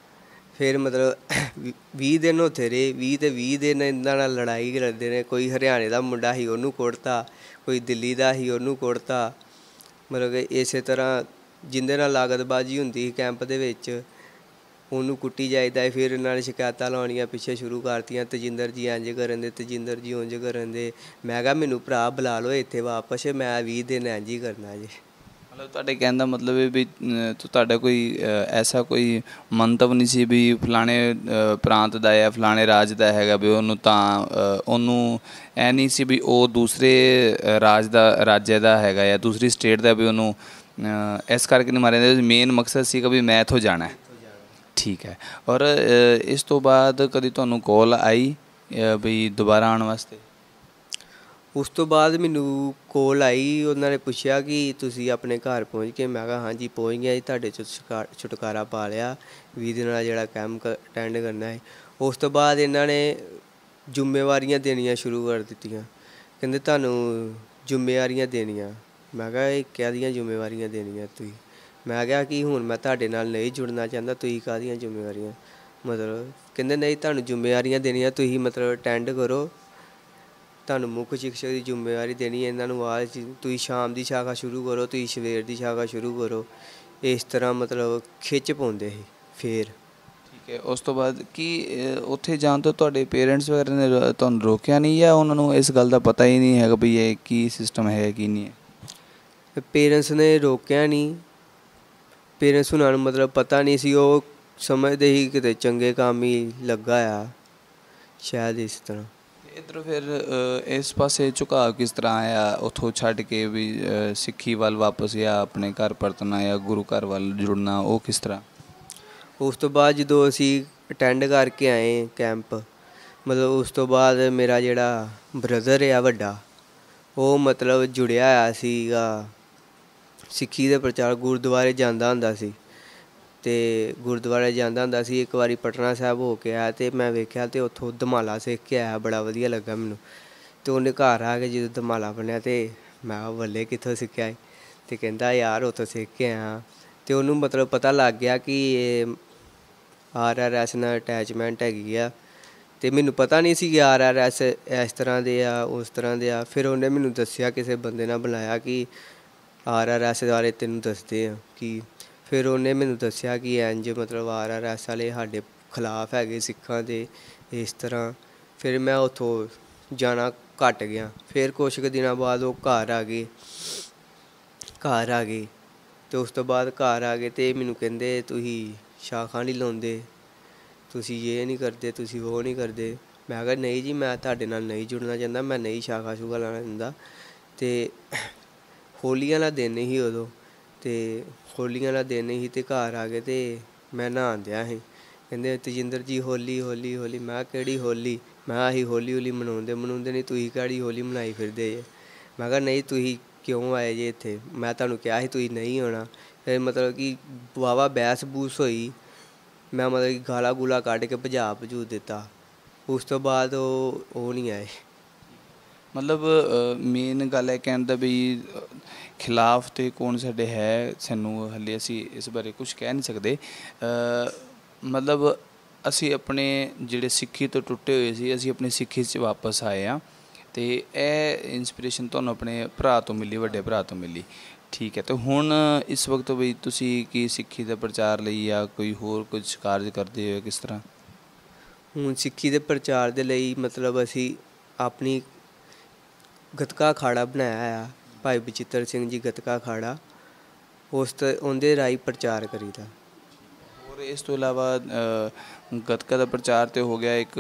[SPEAKER 3] ਫਿਰ ਮਤਲਬ 20 ਦਿਨ ਉੱਥੇ ਰਹੇ, 20 ਤੇ 20 ਦਿਨ ਇਹਨਾਂ ਨਾਲ ਲੜਾਈ ਕਰਦੇ ਨੇ। ਕੋਈ ਹਰਿਆਣੇ ਦਾ ਮੁੰਡਾ ਸੀ ਉਹਨੂੰ ਕੁੱਟਤਾ, ਕੋਈ ਦਿੱਲੀ ਦਾ ਸੀ ਉਹਨੂੰ ਕੁੱਟਤਾ। ਮਤਲਬ ਕਿ ਇਸੇ ਤਰ੍ਹਾਂ ਜਿਹਦੇ ਨਾਲ ਲਾਗਤਬਾਜ਼ੀ ਹੁੰਦੀ ਸੀ ਕੈਂਪ ਦੇ ਵਿੱਚ ਉਹਨੂੰ ਕੁੱਟੀ ਜਾਈਦਾ। ਫਿਰ ਇਹਨਾਂ ਨੇ ਸ਼ਿਕਾਇਤਾਂ ਲਾਉਣੀਆਂ ਪਿੱਛੇ ਸ਼ੁਰੂ ਕਰਤੀਆਂ, ਤਜਿੰਦਰ ਜੀ ਇੰਝ ਕਰਨ ਦੇ, ਤਜਿੰਦਰ ਜੀ ਉਂਝ ਕਰਨ ਦੇ। ਮੈਂ ਕਿਹਾ ਮੈਨੂੰ ਭਰਾ ਬੁਲਾ ਲਓ ਇੱਥੇ ਵਾਪਸ, ਮੈਂ 20 ਦਿਨ ਇੰਝ ਹੀ ਕਰਨਾ ਜੀ।
[SPEAKER 2] ਮਤਲਬ ਤੁਹਾਡੇ ਕਹਿਣ ਦਾ ਮਤਲਬ ਹੈ ਵੀ ਤੁਹਾਡਾ ਕੋਈ ਐਸਾ ਕੋਈ ਮੰਤਵ ਨਹੀਂ ਸੀ ਵੀ ਫਲਾਣੇ ਪ੍ਰਾਂਤ ਦਾ ਜਾਂ ਫਲਾਣੇ ਰਾਜ ਦਾ ਹੈਗਾ ਵੀ ਉਹਨੂੰ ਤਾਂ ਉਹਨੂੰ ਇਹ ਨਹੀਂ ਸੀ ਵੀ ਉਹ ਦੂਸਰੇ ਰਾਜ ਦਾ ਹੈਗਾ ਜਾਂ ਦੂਸਰੀ ਸਟੇਟ ਦਾ, ਵੀ ਉਹਨੂੰ ਇਸ ਕਰਕੇ ਨਹੀਂ ਮਾਰਿਆ ਜਾਂਦਾ। ਮੇਨ ਮਕਸਦ ਸੀਗਾ ਵੀ ਮੈਂ ਇੱਥੋਂ ਜਾਣਾ। ਠੀਕ ਹੈ। ਔਰ ਇਸ ਤੋਂ ਬਾਅਦ ਕਦੀ ਤੁਹਾਨੂੰ ਕਾਲ ਆਈ ਵੀ ਦੁਬਾਰਾ ਆਉਣ ਵਾਸਤੇ?
[SPEAKER 3] ਉਸ ਤੋਂ ਬਾਅਦ ਮੈਨੂੰ ਕਾਲ ਆਈ, ਉਹਨਾਂ ਨੇ ਪੁੱਛਿਆ ਕਿ ਤੁਸੀਂ ਆਪਣੇ ਘਰ ਪਹੁੰਚ ਗਏ? ਮੈਂ ਕਿਹਾ ਹਾਂਜੀ ਪਹੁੰਚ ਗਿਆ ਜੀ, ਤੁਹਾਡੇ 'ਚ ਛੁਟਕਾਰਾ ਪਾ ਲਿਆ, 20 ਦਿਨਾਂ ਦਾ ਜਿਹੜਾ ਕੈਂਪ ਅਟੈਂਡ ਕਰਨਾ ਹੈ। ਉਸ ਤੋਂ ਬਾਅਦ ਇਹਨਾਂ ਨੇ ਜ਼ਿੰਮੇਵਾਰੀਆਂ ਦੇਣੀਆਂ ਸ਼ੁਰੂ ਕਰ ਦਿੱਤੀਆਂ। ਕਹਿੰਦੇ ਤੁਹਾਨੂੰ ਜ਼ਿੰਮੇਵਾਰੀਆਂ ਦੇਣੀਆਂ। ਮੈਂ ਕਿਹਾ ਇਹ ਕਾਹਦੀਆਂ ਜ਼ਿੰਮੇਵਾਰੀਆਂ ਦੇਣੀਆਂ ਤੁਸੀਂ? ਮੈਂ ਕਿਹਾ ਕਿ ਹੁਣ ਮੈਂ ਤੁਹਾਡੇ ਨਾਲ ਨਹੀਂ ਜੁੜਨਾ ਚਾਹੁੰਦਾ, ਤੁਸੀਂ ਕਾਹਦੀਆਂ ਜ਼ਿੰਮੇਵਾਰੀਆਂ ਮਤਲਬ? ਕਹਿੰਦੇ ਨਹੀਂ ਤੁਹਾਨੂੰ ਜ਼ਿੰਮੇਵਾਰੀਆਂ ਦੇਣੀਆਂ, ਤੁਸੀਂ ਮਤਲਬ ਅਟੈਂਡ ਕਰੋ, ਤੁਹਾਨੂੰ ਮੁੱਖ ਸ਼ਿਕਸ਼ਕ ਦੀ ਜ਼ਿੰਮੇਵਾਰੀ ਦੇਣੀ ਹੈ। ਇਹਨਾਂ ਨੂੰ ਤੁਸੀਂ ਸ਼ਾਮ ਦੀ ਸ਼ਾਖਾ ਸ਼ੁਰੂ ਕਰੋ, ਤੁਸੀਂ ਸਵੇਰ ਦੀ ਸ਼ਾਖਾ ਸ਼ੁਰੂ ਕਰੋ। ਇਸ ਤਰ੍ਹਾਂ ਮਤਲਬ ਖਿੱਚ ਪਾਉਂਦੇ ਸੀ। ਫਿਰ
[SPEAKER 2] ਠੀਕ ਹੈ। ਉਸ ਤੋਂ ਬਾਅਦ ਕੀ ਉੱਥੇ ਜਾਣ ਤੋਂ ਤੁਹਾਡੇ ਪੇਰੈਂਟਸ ਵਗੈਰਾ ਨੇ ਤੁਹਾਨੂੰ ਰੋਕਿਆ ਨਹੀਂ, ਜਾਂ ਉਹਨਾਂ ਨੂੰ ਇਸ ਗੱਲ ਦਾ ਪਤਾ ਹੀ ਨਹੀਂ ਹੈਗਾ ਵੀ ਇਹ ਕੀ ਸਿਸਟਮ ਹੈ ਕੀ ਨਹੀਂ ਹੈ?
[SPEAKER 3] ਪੇਰੈਂਟਸ ਨੇ ਰੋਕਿਆ ਨਹੀਂ, ਪੇਰੈਂਟਸ ਉਹਨਾਂ ਨੂੰ ਮਤਲਬ ਪਤਾ ਨਹੀਂ ਸੀ। ਉਹ ਸਮਝਦੇ ਸੀ ਕਿਤੇ ਚੰਗੇ ਕੰਮ ਹੀ ਲੱਗਾ ਆ ਸ਼ਾਇਦ, ਇਸ ਤਰ੍ਹਾਂ।
[SPEAKER 2] ਇੱਧਰ ਫਿਰ ਇਸ ਪਾਸੇ ਝੁਕਾਅ ਕਿਸ ਤਰ੍ਹਾਂ ਆਇਆ ਉੱਥੋਂ ਛੱਡ ਕੇ ਵੀ ਸਿੱਖੀ ਵੱਲ ਵਾਪਸ, ਜਾਂ ਆਪਣੇ ਘਰ ਪਰਤਣਾ, ਜਾਂ ਗੁਰੂ ਘਰ ਵੱਲ ਜੁੜਨਾ, ਉਹ ਕਿਸ ਤਰ੍ਹਾਂ?
[SPEAKER 3] ਉਸ ਤੋਂ ਬਾਅਦ ਜਦੋਂ ਅਸੀਂ ਅਟੈਂਡ ਕਰਕੇ ਆਏ ਕੈਂਪ, ਮਤਲਬ ਉਸ ਤੋਂ ਬਾਅਦ ਮੇਰਾ ਜਿਹੜਾ ਬ੍ਰਦਰ ਆ ਵੱਡਾ, ਉਹ ਮਤਲਬ ਜੁੜਿਆ ਹੋਇਆ ਸੀਗਾ ਸਿੱਖੀ ਦੇ ਪ੍ਰਚਾਰ, ਗੁਰਦੁਆਰੇ ਜਾਂਦਾ ਹੁੰਦਾ ਸੀ। ਅਤੇ ਗੁਰਦੁਆਰੇ ਜਾਂਦਾ ਹੁੰਦਾ ਸੀ। ਇੱਕ ਵਾਰੀ ਪਟਨਾ ਸਾਹਿਬ ਹੋ ਕੇ ਆਇਆ ਅਤੇ ਮੈਂ ਵੇਖਿਆ ਅਤੇ ਉੱਥੋਂ ਧਮਾਲਾ ਸਿੱਖ ਕੇ ਆਇਆ, ਬੜਾ ਵਧੀਆ ਲੱਗਾ ਮੈਨੂੰ। ਅਤੇ ਉਹਨੇ ਘਰ ਆ ਕੇ ਜਦੋਂ ਧਮਾਲਾ ਬਣਿਆ ਅਤੇ ਮੈਂ ਕਿਹਾ ਬੱਲੇ ਕਿੱਥੋਂ ਸਿੱਖਿਆ? ਅਤੇ ਕਹਿੰਦਾ ਯਾਰ ਉੱਥੋਂ ਸਿੱਖ ਕੇ ਆਇਆ। ਅਤੇ ਉਹਨੂੰ ਮਤਲਬ ਪਤਾ ਲੱਗ ਗਿਆ ਕਿ ਇਹ RRS ਨਾਲ ਅਟੈਚਮੈਂਟ ਹੈਗੀ ਆ, ਤੇ ਮੈਨੂੰ ਪਤਾ ਨਹੀਂ ਸੀ ਕਿ RRS ਇਸ ਤਰ੍ਹਾਂ ਦੇ ਆ, ਉਸ ਤਰ੍ਹਾਂ ਦੇ ਆ। ਫਿਰ ਉਹਨੇ ਮੈਨੂੰ ਦੱਸਿਆ, ਕਿਸੇ ਬੰਦੇ ਨਾਲ ਬੁਲਾਇਆ ਕਿ RRS ਬਾਰੇ ਤੈਨੂੰ ਦੱਸਦੇ ਆ ਕਿ ਫਿਰ ਉਹਨੇ ਮੈਨੂੰ ਦੱਸਿਆ ਕਿ ਇੰਝ ਮਤਲਬ RRS ਵਾਲੇ ਸਾਡੇ ਖਿਲਾਫ ਹੈਗੇ ਸਿੱਖਾਂ ਦੇ, ਇਸ ਤਰ੍ਹਾਂ। ਫਿਰ ਮੈਂ ਉੱਥੋਂ ਜਾਣਾ ਘੱਟ ਗਿਆ। ਫਿਰ ਕੁਛ ਕੁ ਦਿਨਾਂ ਬਾਅਦ ਉਹ ਘਰ ਆ ਗਏ ਅਤੇ ਉਸ ਤੋਂ ਬਾਅਦ ਘਰ ਆ ਗਏ ਅਤੇ ਮੈਨੂੰ ਕਹਿੰਦੇ ਤੁਸੀਂ ਸ਼ਾਖਾ ਨਹੀਂ ਲਾਉਂਦੇ, ਤੁਸੀਂ ਇਹ ਨਹੀਂ ਕਰਦੇ, ਤੁਸੀਂ ਉਹ ਨਹੀਂ ਕਰਦੇ। ਮੈਂ ਕਿਹਾ ਨਹੀਂ ਜੀ, ਮੈਂ ਤੁਹਾਡੇ ਨਾਲ ਨਹੀਂ ਜੁੜਨਾ ਚਾਹੁੰਦਾ, ਮੈਂ ਨਹੀਂ ਸ਼ਾਖਾ ਸ਼ੂਖਾ ਲਾਉਣਾ ਚਾਹੁੰਦਾ। ਅਤੇ ਹੋਲੀ ਵਾਲਾ ਦਿਨ ਸੀ ਉਦੋਂ, ਅਤੇ ਹੋਲੀ ਵਾਲਾ ਦਿਨ ਸੀ ਅਤੇ ਘਰ ਆ ਗਏ ਅਤੇ ਮੈਂ ਨਹਾਉਣ ਡਿਆ ਸੀ। ਕਹਿੰਦੇ ਤੇਜਿੰਦਰ ਜੀ ਹੋਲੀ ਹੋਲੀ ਹੋਲੀ। ਮੈਂ ਕਿਹਾ ਕਿਹੜੀ ਹੋਲੀ? ਮੈਂ ਕਿਹਾ ਅਸੀਂ ਹੌਲੀ ਮਨਾਉਂਦੇ ਨਹੀਂ, ਤੁਸੀਂ ਕਿਹੜੀ ਹੋਲੀ ਮਨਾਈ ਫਿਰਦੇ ਜੇ? ਮੈਂ ਕਿਹਾ ਨਹੀਂ, ਤੁਸੀਂ ਕਿਉਂ ਆਏ ਜੇ ਇੱਥੇ? ਮੈਂ ਤੁਹਾਨੂੰ ਕਿਹਾ ਸੀ ਤੁਸੀਂ ਨਹੀਂ ਆਉਣਾ। ਫਿਰ ਮਤਲਬ ਕਿ ਵਾਹਵਾ ਬਹਿਸ ਬੂਸ ਹੋਈ। ਮੈਂ ਮਤਲਬ ਕਿ ਗਾਲਾਂ ਗੂਲਾਂ ਕੱਢ ਕੇ ਭਜਾ ਦਿੱਤਾ। ਉਸ ਤੋਂ ਬਾਅਦ ਉਹ ਨਹੀਂ ਆਏ।
[SPEAKER 2] ਮਤਲਬ ਮੇਨ ਗੱਲ ਹੈ ਕਹਿਣ ਦਾ ਵੀ ਖਿਲਾਫ ਤੇ ਕੌਣ ਸਾਡੇ ਹੈ, ਸਾਨੂੰ ਹਾਲੇ ਅਸੀਂ ਇਸ ਬਾਰੇ ਕੁਝ ਕਹਿ ਨਹੀਂ ਸਕਦੇ। ਮਤਲਬ ਅਸੀਂ ਆਪਣੇ ਜਿਹੜੇ ਸਿੱਖੀ ਤੋਂ ਟੁੱਟੇ ਹੋਏ ਸੀ, ਅਸੀਂ ਆਪਣੀ ਸਿੱਖੀ 'ਚ ਵਾਪਸ ਆਏ ਹਾਂ। ਅਤੇ ਇਹ ਇੰਸਪੀਰੇਸ਼ਨ ਤੁਹਾਨੂੰ ਆਪਣੇ ਭਰਾ ਤੋਂ ਮਿਲੀ, ਵੱਡੇ ਭਰਾ ਤੋਂ ਮਿਲੀ, ਠੀਕ ਹੈ। ਅਤੇ ਹੁਣ ਇਸ ਵਕਤ ਵੀ ਤੁਸੀਂ ਕੀ ਸਿੱਖੀ ਦੇ ਪ੍ਰਚਾਰ ਲਈ ਜਾਂ ਕੋਈ ਹੋਰ ਕੁਝ ਕਾਰਜ ਕਰਦੇ ਹੋ, ਕਿਸ ਤਰ੍ਹਾਂ?
[SPEAKER 3] ਹੁਣ ਸਿੱਖੀ ਦੇ ਪ੍ਰਚਾਰ ਦੇ ਲਈ ਮਤਲਬ ਅਸੀਂ ਆਪਣੀ ਗੱਤਕਾ ਅਖਾੜਾ ਬਣਾਇਆ ਆ, ਭਾਈ ਬਚਿੱਤਰ ਸਿੰਘ ਜੀ ਗੱਤਕਾ ਅਖਾੜਾ, ਉਹਦੇ ਰਾਹੀਂ ਪ੍ਰਚਾਰ ਕਰੀਦਾ।
[SPEAKER 2] ਹੋਰ ਇਸ ਤੋਂ ਇਲਾਵਾ ਗੱਤਕਾ ਦਾ ਪ੍ਰਚਾਰ ਤਾਂ ਹੋ ਗਿਆ, ਇੱਕ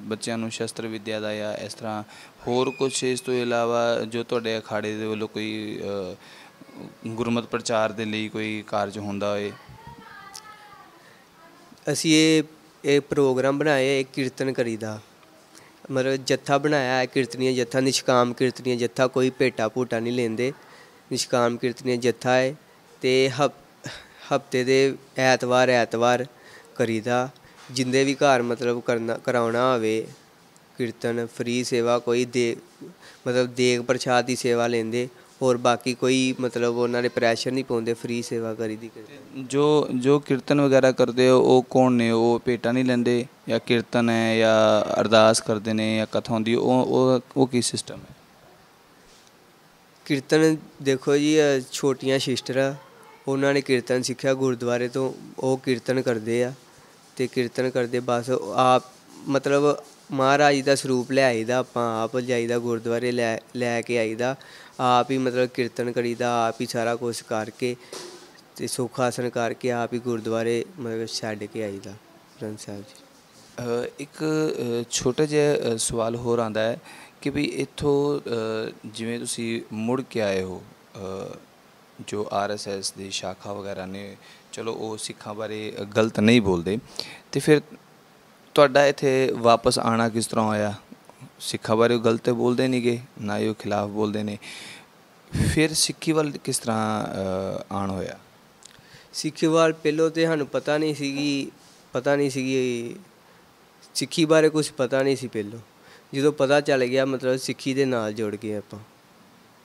[SPEAKER 2] ਬੱਚਿਆਂ ਨੂੰ ਸ਼ਸਤਰ ਵਿੱਦਿਆ ਦਾ ਜਾਂ ਇਸ ਤਰ੍ਹਾਂ ਹੋਰ ਕੁਛ ਇਸ ਤੋਂ ਇਲਾਵਾ ਜੋ ਤੁਹਾਡੇ ਅਖਾੜੇ ਦੇ ਵੱਲੋਂ ਕੋਈ ਗੁਰਮਤਿ ਪ੍ਰਚਾਰ ਦੇ ਲਈ ਕੋਈ ਕਾਰਜ ਹੁੰਦਾ ਹੋਏ?
[SPEAKER 3] ਅਸੀਂ ਇਹ ਪ੍ਰੋਗਰਾਮ ਬਣਾਏ, ਇਹ ਕੀਰਤਨ ਕਰੀਦਾ। ਮਤਲਬ ਜੱਥਾ ਬਣਾਇਆ ਹੈ, ਕੀਰਤਨੀਆ ਜੱਥਾ, ਨਿਸ਼ਕਾਮ ਕੀਰਤਨੀਆ ਜੱਥਾ, ਕੋਈ ਭੇਟਾ ਭੂਟਾ ਨਹੀਂ ਲੈਂਦੇ। ਨਿਸ਼ਕਾਮ ਕੀਰਤਨੀਆ ਜੱਥਾ ਹੈ ਅਤੇ ਹਫ਼ਤੇ ਦੇ ਐਤਵਾਰ ਕਰੀਦਾ। ਜਿੰਦੇ ਵੀ ਘਰ ਮਤਲਬ ਕਰਾਉਣਾ ਹੋਵੇ ਕੀਰਤਨ, ਫ੍ਰੀ ਸੇਵਾ, ਕੋਈ ਮਤਲਬ ਦੇਗ ਪ੍ਰਸ਼ਾਦ ਦੀ ਸੇਵਾ ਲੈਂਦੇ। ਹੋਰ ਬਾਕੀ ਕੋਈ ਮਤਲਬ ਉਹਨਾਂ ਨੇ ਪ੍ਰੈਸ਼ਰ ਨਹੀਂ ਪਾਉਂਦੇ, ਫ੍ਰੀ ਸੇਵਾ ਕਰੀਦੀ।
[SPEAKER 2] ਜੋ ਕੀਰਤਨ ਵਗੈਰਾ ਕਰਦੇ ਹੋ ਉਹ ਕੌਣ ਨੇ? ਉਹ ਭੇਟਾ ਨਹੀਂ ਲੈਂਦੇ ਜਾਂ ਕੀਰਤਨ ਹੈ ਜਾਂ ਅਰਦਾਸ ਕਰਦੇ ਨੇ ਜਾਂ ਕਥਾ ਹੁੰਦੀ, ਉਹ ਕੀ ਸਿਸਟਮ ਹੈ?
[SPEAKER 3] ਕੀਰਤਨ ਦੇਖੋ ਜੀ, ਛੋਟੀਆਂ ਸਿਸਟਰਾਂ ਉਹਨਾਂ ਨੇ ਕੀਰਤਨ ਸਿੱਖਿਆ ਗੁਰਦੁਆਰੇ ਤੋਂ, ਉਹ ਕੀਰਤਨ ਕਰਦੇ ਆ ਅਤੇ ਕੀਰਤਨ ਕਰਦੇ ਬਸ ਆਪ ਮਤਲਬ ਮਹਾਰਾਜ ਜੀ ਦਾ ਸਰੂਪ ਲੈ ਆਈਦਾ। ਆਪਾਂ ਆਪ ਜਾਈਦਾ ਗੁਰਦੁਆਰੇ, ਲੈ ਕੇ ਆਈਦਾ, ਆਪ ਹੀ ਮਤਲਬ ਕੀਰਤਨ ਕਰੀਦਾ, ਆਪ ਹੀ ਸਾਰਾ ਕੁਛ ਕਰਕੇ ਅਤੇ ਸੁੱਖ ਆਸਣ ਕਰਕੇ ਆਪ ਹੀ ਗੁਰਦੁਆਰੇ ਮਤਲਬ ਛੱਡ ਕੇ ਆਈਦਾ ਗ੍ਰੰਥ ਸਾਹਿਬ ਜੀ।
[SPEAKER 2] ਇੱਕ ਛੋਟਾ ਜਿਹਾ ਸਵਾਲ ਹੋਰ ਆਉਂਦਾ ਹੈ ਕਿ ਵੀ ਇੱਥੋਂ ਜਿਵੇਂ ਤੁਸੀਂ ਮੁੜ ਕੇ ਆਏ ਹੋ, ਜੋ RSS ਦੀ ਸ਼ਾਖਾ ਵਗੈਰਾ ਨੇ, ਚਲੋ ਉਹ ਸਿੱਖਾਂ ਬਾਰੇ ਗਲਤ ਨਹੀਂ ਬੋਲਦੇ, ਅਤੇ ਫਿਰ ਤੁਹਾਡਾ ਇੱਥੇ ਵਾਪਸ ਆਉਣਾ ਕਿਸ ਤਰ੍ਹਾਂ ਹੋਇਆ? ਸਿੱਖਾਂ ਬਾਰੇ ਉਹ ਗਲਤ ਬੋਲਦੇ ਨਹੀਂ ਗੇ, ਨਾ ਹੀ ਉਹ ਖਿਲਾਫ ਬੋਲਦੇ ਨੇ, ਫਿਰ ਸਿੱਖੀ ਵੱਲ ਕਿਸ ਤਰ੍ਹਾਂ ਆਉਣ ਹੋਇਆ?
[SPEAKER 3] ਸਿੱਖੀ ਵੱਲ ਪਹਿਲੋਂ ਤਾਂ ਸਾਨੂੰ ਪਤਾ ਨਹੀਂ ਸੀਗੀ ਸਿੱਖੀ ਬਾਰੇ ਕੁਛ ਪਤਾ ਨਹੀਂ ਸੀ। ਪਹਿਲੋਂ ਜਦੋਂ ਪਤਾ ਚੱਲ ਗਿਆ ਮਤਲਬ ਸਿੱਖੀ ਦੇ ਨਾਲ ਜੁੜ ਗਏ ਆਪਾਂ,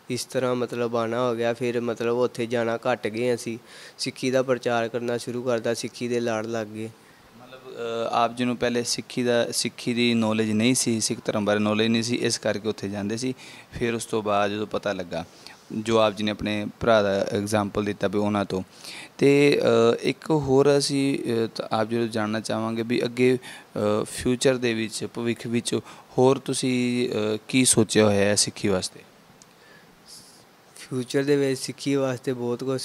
[SPEAKER 3] ਇਸ ਤਰ੍ਹਾਂ ਮਤਲਬ ਆਉਣਾ ਹੋ ਗਿਆ। ਫਿਰ ਮਤਲਬ ਉੱਥੇ ਜਾਣਾ ਘੱਟ ਗਏ, ਅਸੀਂ ਸਿੱਖੀ ਦਾ ਪ੍ਰਚਾਰ ਕਰਨਾ ਸ਼ੁਰੂ ਕਰਤਾ, ਸਿੱਖੀ ਦੇ ਲੜ ਲੱਗ ਗਏ।
[SPEAKER 2] ਮਤਲਬ ਆਪ ਜੀ ਨੂੰ ਪਹਿਲੇ ਸਿੱਖੀ ਦੀ ਨੌਲੇਜ ਨਹੀਂ ਸੀ, ਸਿੱਖ ਧਰਮ ਬਾਰੇ ਨੌਲੇਜ ਨਹੀਂ ਸੀ, ਇਸ ਕਰਕੇ ਉੱਥੇ ਜਾਂਦੇ ਸੀ। ਫਿਰ ਉਸ ਤੋਂ ਬਾਅਦ ਜਦੋਂ ਪਤਾ ਲੱਗਾ, ਜੋ ਆਪ ਜੀ ਨੇ ਆਪਣੇ ਭਰਾ ਦਾ ਐਗਜ਼ਾਮਪਲ ਦਿੱਤਾ ਵੀ ਉਹਨਾਂ ਤੋਂ, ਅਤੇ ਇੱਕ ਹੋਰ ਅਸੀਂ ਆਪ ਜੀ ਨੂੰ ਜਾਣਨਾ ਚਾਹਾਂਗੇ ਵੀ ਅੱਗੇ ਫਿਊਚਰ ਦੇ ਵਿੱਚ, ਭਵਿੱਖ ਵਿੱਚ ਹੋਰ ਤੁਸੀਂ ਕੀ ਸੋਚਿਆ ਹੋਇਆ ਹੈ ਸਿੱਖੀ ਵਾਸਤੇ?
[SPEAKER 3] ਫਿਊਚਰ ਦੇ ਵਿੱਚ ਸਿੱਖੀ ਵਾਸਤੇ ਬਹੁਤ ਕੁਛ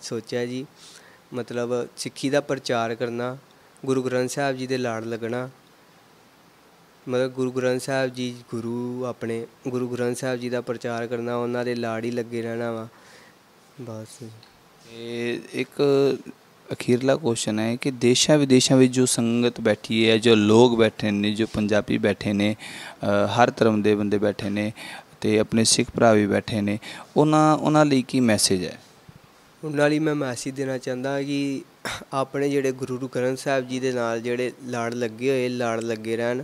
[SPEAKER 3] ਸੋਚਿਆ ਜੀ। ਮਤਲਬ ਸਿੱਖੀ ਦਾ ਪ੍ਰਚਾਰ ਕਰਨਾ, ਗੁਰੂ ਗ੍ਰੰਥ ਸਾਹਿਬ ਜੀ ਦੇ ਲੜ ਲੱਗਣਾ, ਮਤਲਬ ਗੁਰੂ ਗ੍ਰੰਥ ਸਾਹਿਬ ਜੀ ਗੁਰੂ ਗ੍ਰੰਥ ਸਾਹਿਬ ਜੀ ਦਾ ਪ੍ਰਚਾਰ ਕਰਨਾ, ਉਹਨਾਂ ਦੇ ਲਾੜ ਹੀ ਲੱਗੇ ਰਹਿਣਾ ਵਾ ਬਸ।
[SPEAKER 2] ਅਤੇ ਇੱਕ ਅਖੀਰਲਾ ਕੁਐਸਚਨ ਹੈ ਕਿ ਦੇਸ਼ਾਂ ਵਿਦੇਸ਼ਾਂ ਵਿੱਚ ਜੋ ਸੰਗਤ ਬੈਠੀ ਹੈ, ਜੋ ਲੋਕ ਬੈਠੇ ਨੇ, ਜੋ ਪੰਜਾਬੀ ਬੈਠੇ ਨੇ, ਹਰ ਧਰਮ ਦੇ ਬੰਦੇ ਬੈਠੇ ਨੇ ਅਤੇ ਆਪਣੇ ਸਿੱਖ ਭਰਾ ਵੀ ਬੈਠੇ ਨੇ, ਉਹਨਾਂ ਲਈ ਕੀ ਮੈਸੇਜ ਹੈ? ਉਹਨਾਂ
[SPEAKER 3] ਲਈ ਮੈਂ ਮੈਸੇਜ ਦੇਣਾ ਚਾਹੁੰਦਾ ਕਿ ਆਪਣੇ ਜਿਹੜੇ ਗੁਰੂ ਗ੍ਰੰਥ ਸਾਹਿਬ ਜੀ ਦੇ ਨਾਲ ਜਿਹੜੇ ਲੜ ਲੱਗੇ ਹੋਏ, ਲੜ ਲੱਗੇ ਰਹਿਣ।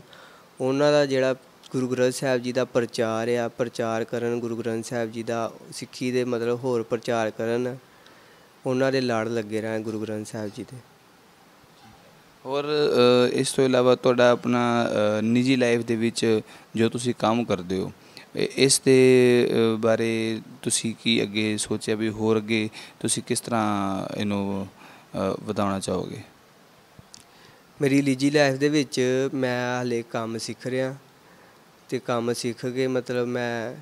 [SPEAKER 3] ਉਹਨਾਂ ਦਾ ਜਿਹੜਾ ਗੁਰੂ ਗ੍ਰੰਥ ਸਾਹਿਬ ਜੀ ਦਾ ਪ੍ਰਚਾਰ ਕਰਨ, ਗੁਰੂ ਗ੍ਰੰਥ ਸਾਹਿਬ ਜੀ ਦਾ ਸਿੱਖੀ ਦੇ ਮਤਲਬ ਹੋਰ ਪ੍ਰਚਾਰ ਕਰਨ, ਉਹਨਾਂ ਦੇ ਲੜ ਲੱਗੇ ਰਹਿਣ ਗੁਰੂ ਗ੍ਰੰਥ ਸਾਹਿਬ ਜੀ ਦੇ।
[SPEAKER 2] ਔਰ ਇਸ ਤੋਂ ਇਲਾਵਾ ਤੁਹਾਡਾ ਆਪਣਾ ਨਿੱਜੀ ਲਾਈਫ ਦੇ ਵਿੱਚ ਜੋ ਤੁਸੀਂ ਕੰਮ ਕਰਦੇ ਹੋ, ਇਸ ਦੇ ਬਾਰੇ ਤੁਸੀਂ ਕੀ ਅੱਗੇ ਸੋਚਿਆ ਵੀ ਹੋਰ ਅੱਗੇ ਤੁਸੀਂ ਕਿਸ ਤਰ੍ਹਾਂ ਇਹਨੂੰ ਵਧਾਉਣਾ ਚਾਹੋਗੇ?
[SPEAKER 3] ਮੇਰੀ ਨਿੱਜੀ ਲਾਈਫ ਦੇ ਵਿੱਚ ਮੈਂ ਹਾਲੇ ਕੰਮ ਸਿੱਖ ਰਿਹਾ, ਅਤੇ ਕੰਮ ਸਿੱਖ ਕੇ ਮਤਲਬ ਮੈਂ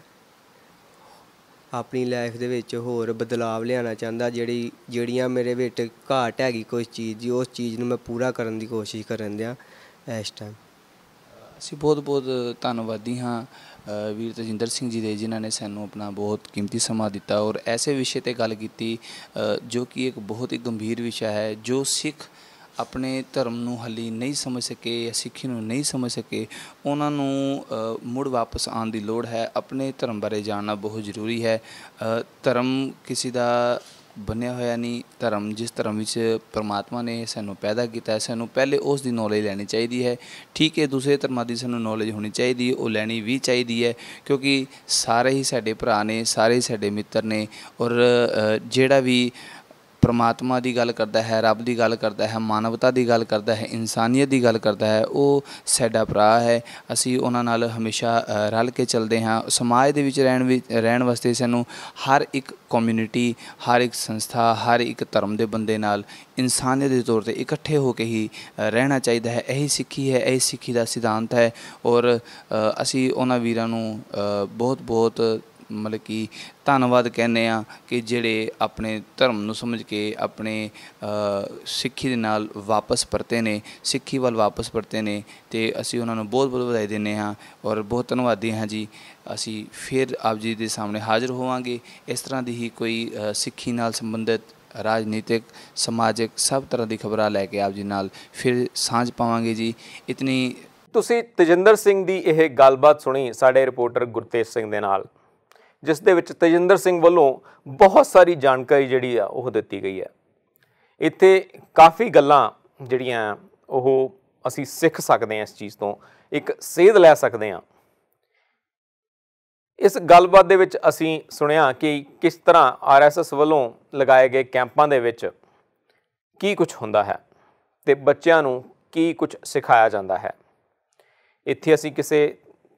[SPEAKER 3] ਆਪਣੀ ਲਾਈਫ ਦੇ ਵਿੱਚ ਹੋਰ ਬਦਲਾਵ ਲਿਆਉਣਾ ਚਾਹੁੰਦਾ। ਜਿਹੜੀਆਂ ਮੇਰੇ ਵਿੱਚ ਘਾਟ ਹੈਗੀ ਕੁਛ ਚੀਜ਼ ਦੀ, ਉਸ ਚੀਜ਼ ਨੂੰ ਮੈਂ ਪੂਰਾ ਕਰਨ ਦੀ ਕੋਸ਼ਿਸ਼ ਕਰਨ ਦਿਆਂ ਇਸ ਟਾਈਮ।
[SPEAKER 2] ਅਸੀਂ ਬਹੁਤ ਬਹੁਤ ਧੰਨਵਾਦੀ ਹਾਂ ਵੀਰ ਤਜਿੰਦਰ ਸਿੰਘ ਜੀ ਦੇ, ਜਿਨ੍ਹਾਂ ਨੇ ਸਾਨੂੰ ਆਪਣਾ ਬਹੁਤ ਕੀਮਤੀ ਸਮਾਂ ਦਿੱਤਾ ਔਰ ਐਸੇ ਵਿਸ਼ੇ 'ਤੇ ਗੱਲ ਕੀਤੀ ਜੋ ਕਿ ਇੱਕ ਬਹੁਤ ਹੀ ਗੰਭੀਰ ਵਿਸ਼ਾ ਹੈ। ਜੋ ਸਿੱਖ ਆਪਣੇ ਧਰਮ ਨੂੰ ਹਾਲੇ ਨਹੀਂ ਸਮਝ ਸਕੇ ਜਾਂ ਸਿੱਖੀ ਨੂੰ ਨਹੀਂ ਸਮਝ ਸਕੇ, ਉਹਨਾਂ ਨੂੰ ਮੁੜ ਵਾਪਸ ਆਉਣ ਦੀ ਲੋੜ ਹੈ। ਆਪਣੇ ਧਰਮ ਬਾਰੇ ਜਾਣਨਾ ਬਹੁਤ ਜ਼ਰੂਰੀ ਹੈ। ਧਰਮ ਕਿਸੇ ਦਾ ਬਣਿਆ ਹੋਇਆ ਨਹੀਂ। ਧਰਮ ਜਿਸ ਧਰਮ ਵਿੱਚ ਪਰਮਾਤਮਾ ਨੇ ਸਾਨੂੰ ਪੈਦਾ ਕੀਤਾ ਹੈ, ਸਾਨੂੰ ਪਹਿਲੇ ਉਸ ਦੀ ਨੌਲੇਜ ਲੈਣੀ ਚਾਹੀਦੀ ਹੈ। ਠੀਕ ਹੈ, ਦੂਸਰੇ ਧਰਮਾਂ ਦੀ ਸਾਨੂੰ ਨੌਲੇਜ ਹੋਣੀ ਚਾਹੀਦੀ, ਉਹ ਲੈਣੀ ਵੀ ਚਾਹੀਦੀ ਹੈ, ਕਿਉਂਕਿ ਸਾਰੇ ਹੀ ਸਾਡੇ ਭਰਾ ਨੇ, ਸਾਰੇ ਹੀ ਸਾਡੇ ਮਿੱਤਰ ਨੇ। ਔਰ ਜਿਹੜਾ ਵੀ ਪਰਮਾਤਮਾ ਦੀ ਗੱਲ ਕਰਦਾ ਹੈ, ਰੱਬ ਦੀ ਗੱਲ ਕਰਦਾ ਹੈ, ਮਾਨਵਤਾ ਦੀ ਗੱਲ ਕਰਦਾ ਹੈ, ਇਨਸਾਨੀਅਤ ਦੀ ਗੱਲ ਕਰਦਾ ਹੈ, ਉਹ ਸਾਡਾ ਭਰਾ ਹੈ। ਅਸੀਂ ਉਹਨਾਂ ਨਾਲ ਹਮੇਸ਼ਾ ਰਲ ਕੇ ਚੱਲਦੇ ਹਾਂ। ਸਮਾਜ ਦੇ ਵਿੱਚ ਰਹਿਣ ਵਾਸਤੇ ਸਾਨੂੰ ਹਰ ਇੱਕ ਕਮਿਊਨਿਟੀ, ਹਰ ਇੱਕ ਸੰਸਥਾ, ਹਰ ਇੱਕ ਧਰਮ ਦੇ ਬੰਦੇ ਨਾਲ ਇਨਸਾਨੀਅਤ ਦੇ ਤੌਰ 'ਤੇ ਇਕੱਠੇ ਹੋ ਕੇ ਹੀ ਰਹਿਣਾ ਚਾਹੀਦਾ ਹੈ। ਇਹੀ ਸਿੱਖੀ ਹੈ, ਇਹੀ ਸਿੱਖੀ ਦਾ ਸਿਧਾਂਤ ਹੈ। ਔਰ ਅਸੀਂ ਉਹਨਾਂ ਵੀਰਾਂ ਨੂੰ ਬਹੁਤ ਬਹੁਤ ਮਤਲਬ ਕਿ ਧੰਨਵਾਦ ਕਹਿੰਦੇ ਹਾਂ ਕਿ ਜਿਹੜੇ ਆਪਣੇ ਧਰਮ ਨੂੰ ਸਮਝ ਕੇ ਆਪਣੇ ਸਿੱਖੀ ਦੇ ਨਾਲ ਵਾਪਸ ਪਰਤੇ ਨੇ, ਸਿੱਖੀ ਵੱਲ ਵਾਪਸ ਪਰਤੇ ਨੇ, ਅਤੇ ਅਸੀਂ ਉਹਨਾਂ ਨੂੰ ਬਹੁਤ ਬਹੁਤ ਵਧਾਈ ਦਿੰਦੇ ਹਾਂ ਔਰ ਬਹੁਤ ਧੰਨਵਾਦੀ ਹਾਂ ਜੀ। ਅਸੀਂ ਫਿਰ ਆਪ ਜੀ ਦੇ ਸਾਹਮਣੇ ਹਾਜ਼ਰ ਹੋਵਾਂਗੇ। ਇਸ ਤਰ੍ਹਾਂ ਦੀ ਹੀ ਕੋਈ ਸਿੱਖੀ ਨਾਲ ਸੰਬੰਧਿਤ ਰਾਜਨੀਤਿਕ, ਸਮਾਜਿਕ ਸਭ ਤਰ੍ਹਾਂ ਦੀ ਖਬਰਾਂ ਲੈ ਕੇ ਆਪ ਜੀ ਨਾਲ ਫਿਰ ਸਾਂਝ ਪਾਵਾਂਗੇ ਜੀ। ਇਤਨੀ
[SPEAKER 1] ਤੁਸੀਂ ਤਜਿੰਦਰ ਸਿੰਘ ਦੀ ਇਹ ਗੱਲਬਾਤ ਸੁਣੀ ਸਾਡੇ ਰਿਪੋਰਟਰ ਗੁਰਤੇਜ ਸਿੰਘ ਦੇ ਨਾਲ, ਜਿਸ ਦੇ ਵਿੱਚ ਤਜਿੰਦਰ ਸਿੰਘ ਵੱਲੋਂ ਬਹੁਤ ਸਾਰੀ ਜਾਣਕਾਰੀ ਜਿਹੜੀ ਆ ਉਹ ਦਿੱਤੀ ਗਈ ਹੈ। ਇੱਥੇ ਕਾਫੀ ਗੱਲਾਂ ਜਿਹੜੀਆਂ ਉਹ ਅਸੀਂ ਸਿੱਖ ਸਕਦੇ ਹਾਂ, ਇਸ ਚੀਜ਼ ਤੋਂ ਇੱਕ ਸੇਧ ਲੈ ਸਕਦੇ ਹਾਂ। ਇਸ ਗੱਲਬਾਤ ਦੇ ਵਿੱਚ ਅਸੀਂ ਸੁਣਿਆ ਕਿ ਕਿਸ ਤਰ੍ਹਾਂ RSS ਵੱਲੋਂ ਲਗਾਏ ਗਏ ਕੈਂਪਾਂ ਦੇ ਵਿੱਚ ਕੀ ਕੁਝ ਹੁੰਦਾ ਹੈ ਅਤੇ ਬੱਚਿਆਂ ਨੂੰ ਕੀ ਕੁਝ ਸਿਖਾਇਆ ਜਾਂਦਾ ਹੈ। ਇੱਥੇ ਅਸੀਂ ਕਿਸੇ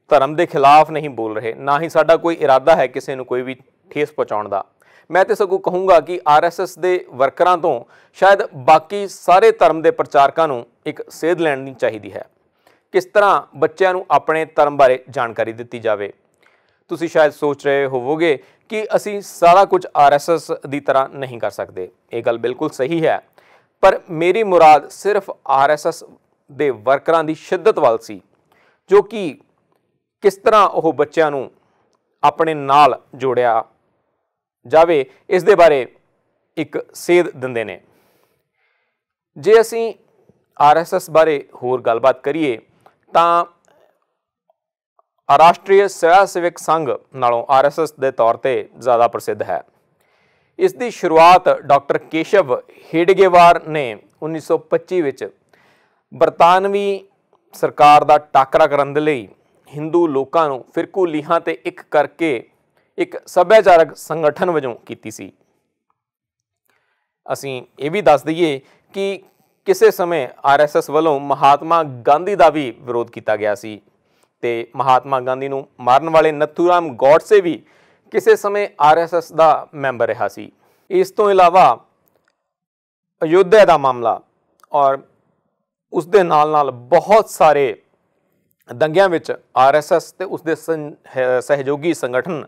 [SPEAKER 1] ਧਰਮ ਦੇ ਖਿਲਾਫ ਨਹੀਂ ਬੋਲ ਰਹੇ, ਨਾ ਹੀ ਸਾਡਾ ਕੋਈ ਇਰਾਦਾ ਹੈ ਕਿਸੇ ਨੂੰ ਕੋਈ ਵੀ ਠੇਸ ਪਹੁੰਚਾਉਣ ਦਾ। ਮੈਂ ਤਾਂ ਸਗੋਂ ਕਹੂੰਗਾ ਕਿ RSS ਦੇ ਵਰਕਰਾਂ ਤੋਂ ਸ਼ਾਇਦ ਬਾਕੀ ਸਾਰੇ ਧਰਮ ਦੇ ਪ੍ਰਚਾਰਕਾਂ ਨੂੰ ਇੱਕ ਸੇਧ ਲੈਣੀ ਚਾਹੀਦੀ ਹੈ, ਕਿਸ ਤਰ੍ਹਾਂ ਬੱਚਿਆਂ ਨੂੰ ਆਪਣੇ ਧਰਮ ਬਾਰੇ ਜਾਣਕਾਰੀ ਦਿੱਤੀ ਜਾਵੇ। ਤੁਸੀਂ ਸ਼ਾਇਦ ਸੋਚ ਰਹੇ ਹੋਵੋਗੇ ਕਿ ਅਸੀਂ ਸਾਰਾ ਕੁਝ RSS ਦੀ ਤਰ੍ਹਾਂ ਨਹੀਂ ਕਰ ਸਕਦੇ। ਇਹ ਗੱਲ ਬਿਲਕੁਲ ਸਹੀ ਹੈ, ਪਰ ਮੇਰੀ ਮੁਰਾਦ ਸਿਰਫ RSS ਦੇ ਵਰਕਰਾਂ ਦੀ ਸ਼ਿੱਦਤ ਵੱਲ ਸੀ, ਜੋ ਕਿ ਕਿਸ ਤਰ੍ਹਾਂ ਉਹ ਬੱਚਿਆਂ ਨੂੰ ਆਪਣੇ ਨਾਲ ਜੋੜਿਆ ਜਾਵੇ, ਇਸ ਦੇ ਬਾਰੇ ਇੱਕ ਸੇਧ ਦਿੰਦੇ ਨੇ। ਜੇ ਅਸੀਂ RSS ਬਾਰੇ ਹੋਰ ਗੱਲਬਾਤ ਕਰੀਏ ਤਾਂ ਰਾਸ਼ਟਰੀ ਸਵੈ ਸੇਵਕ ਸੰਘ ਨਾਲੋਂ RSS ਦੇ ਤੌਰ 'ਤੇ ਜ਼ਿਆਦਾ ਪ੍ਰਸਿੱਧ ਹੈ। ਇਸ ਦੀ ਸ਼ੁਰੂਆਤ ਡਾਕਟਰ ਕੇਸ਼ਵ ਹੇਡਗੇਵਾਰ ਨੇ 1925 ਵਿੱਚ ਬਰਤਾਨਵੀ ਸਰਕਾਰ ਦਾ ਟਾਕਰਾ ਕਰਨ ਦੇ ਲਈ ਹਿੰਦੂ ਲੋਕਾਂ ਨੂੰ ਫਿਰਕੂ ਲੀਹਾਂ 'ਤੇ ਇੱਕ ਕਰਕੇ ਇੱਕ ਸੱਭਿਆਚਾਰਕ ਸੰਗਠਨ ਵਜੋਂ ਕੀਤੀ ਸੀ। ਅਸੀਂ ਇਹ ਵੀ ਦੱਸ ਦਈਏ ਕਿ ਕਿਸੇ ਸਮੇਂ RSS ਵੱਲੋਂ ਮਹਾਤਮਾ ਗਾਂਧੀ ਦਾ ਵੀ ਵਿਰੋਧ ਕੀਤਾ ਗਿਆ ਸੀ ਅਤੇ ਮਹਾਤਮਾ ਗਾਂਧੀ ਨੂੰ ਮਾਰਨ ਵਾਲੇ ਨੱਥੂਰਾਮ ਗੌਡਸੇ ਵੀ ਕਿਸੇ ਸਮੇਂ RSS ਦਾ ਮੈਂਬਰ ਰਿਹਾ ਸੀ। ਇਸ ਤੋਂ ਇਲਾਵਾ ਅਯੋਧਿਆ ਦਾ ਮਾਮਲਾ ਔਰ ਉਸ ਦੇ ਨਾਲ ਬਹੁਤ ਸਾਰੇ ਦੰਗਿਆਂ ਵਿੱਚ RSS ਅਤੇ ਉਸਦੇ ਸਹਿਯੋਗੀ ਸੰਗਠਨ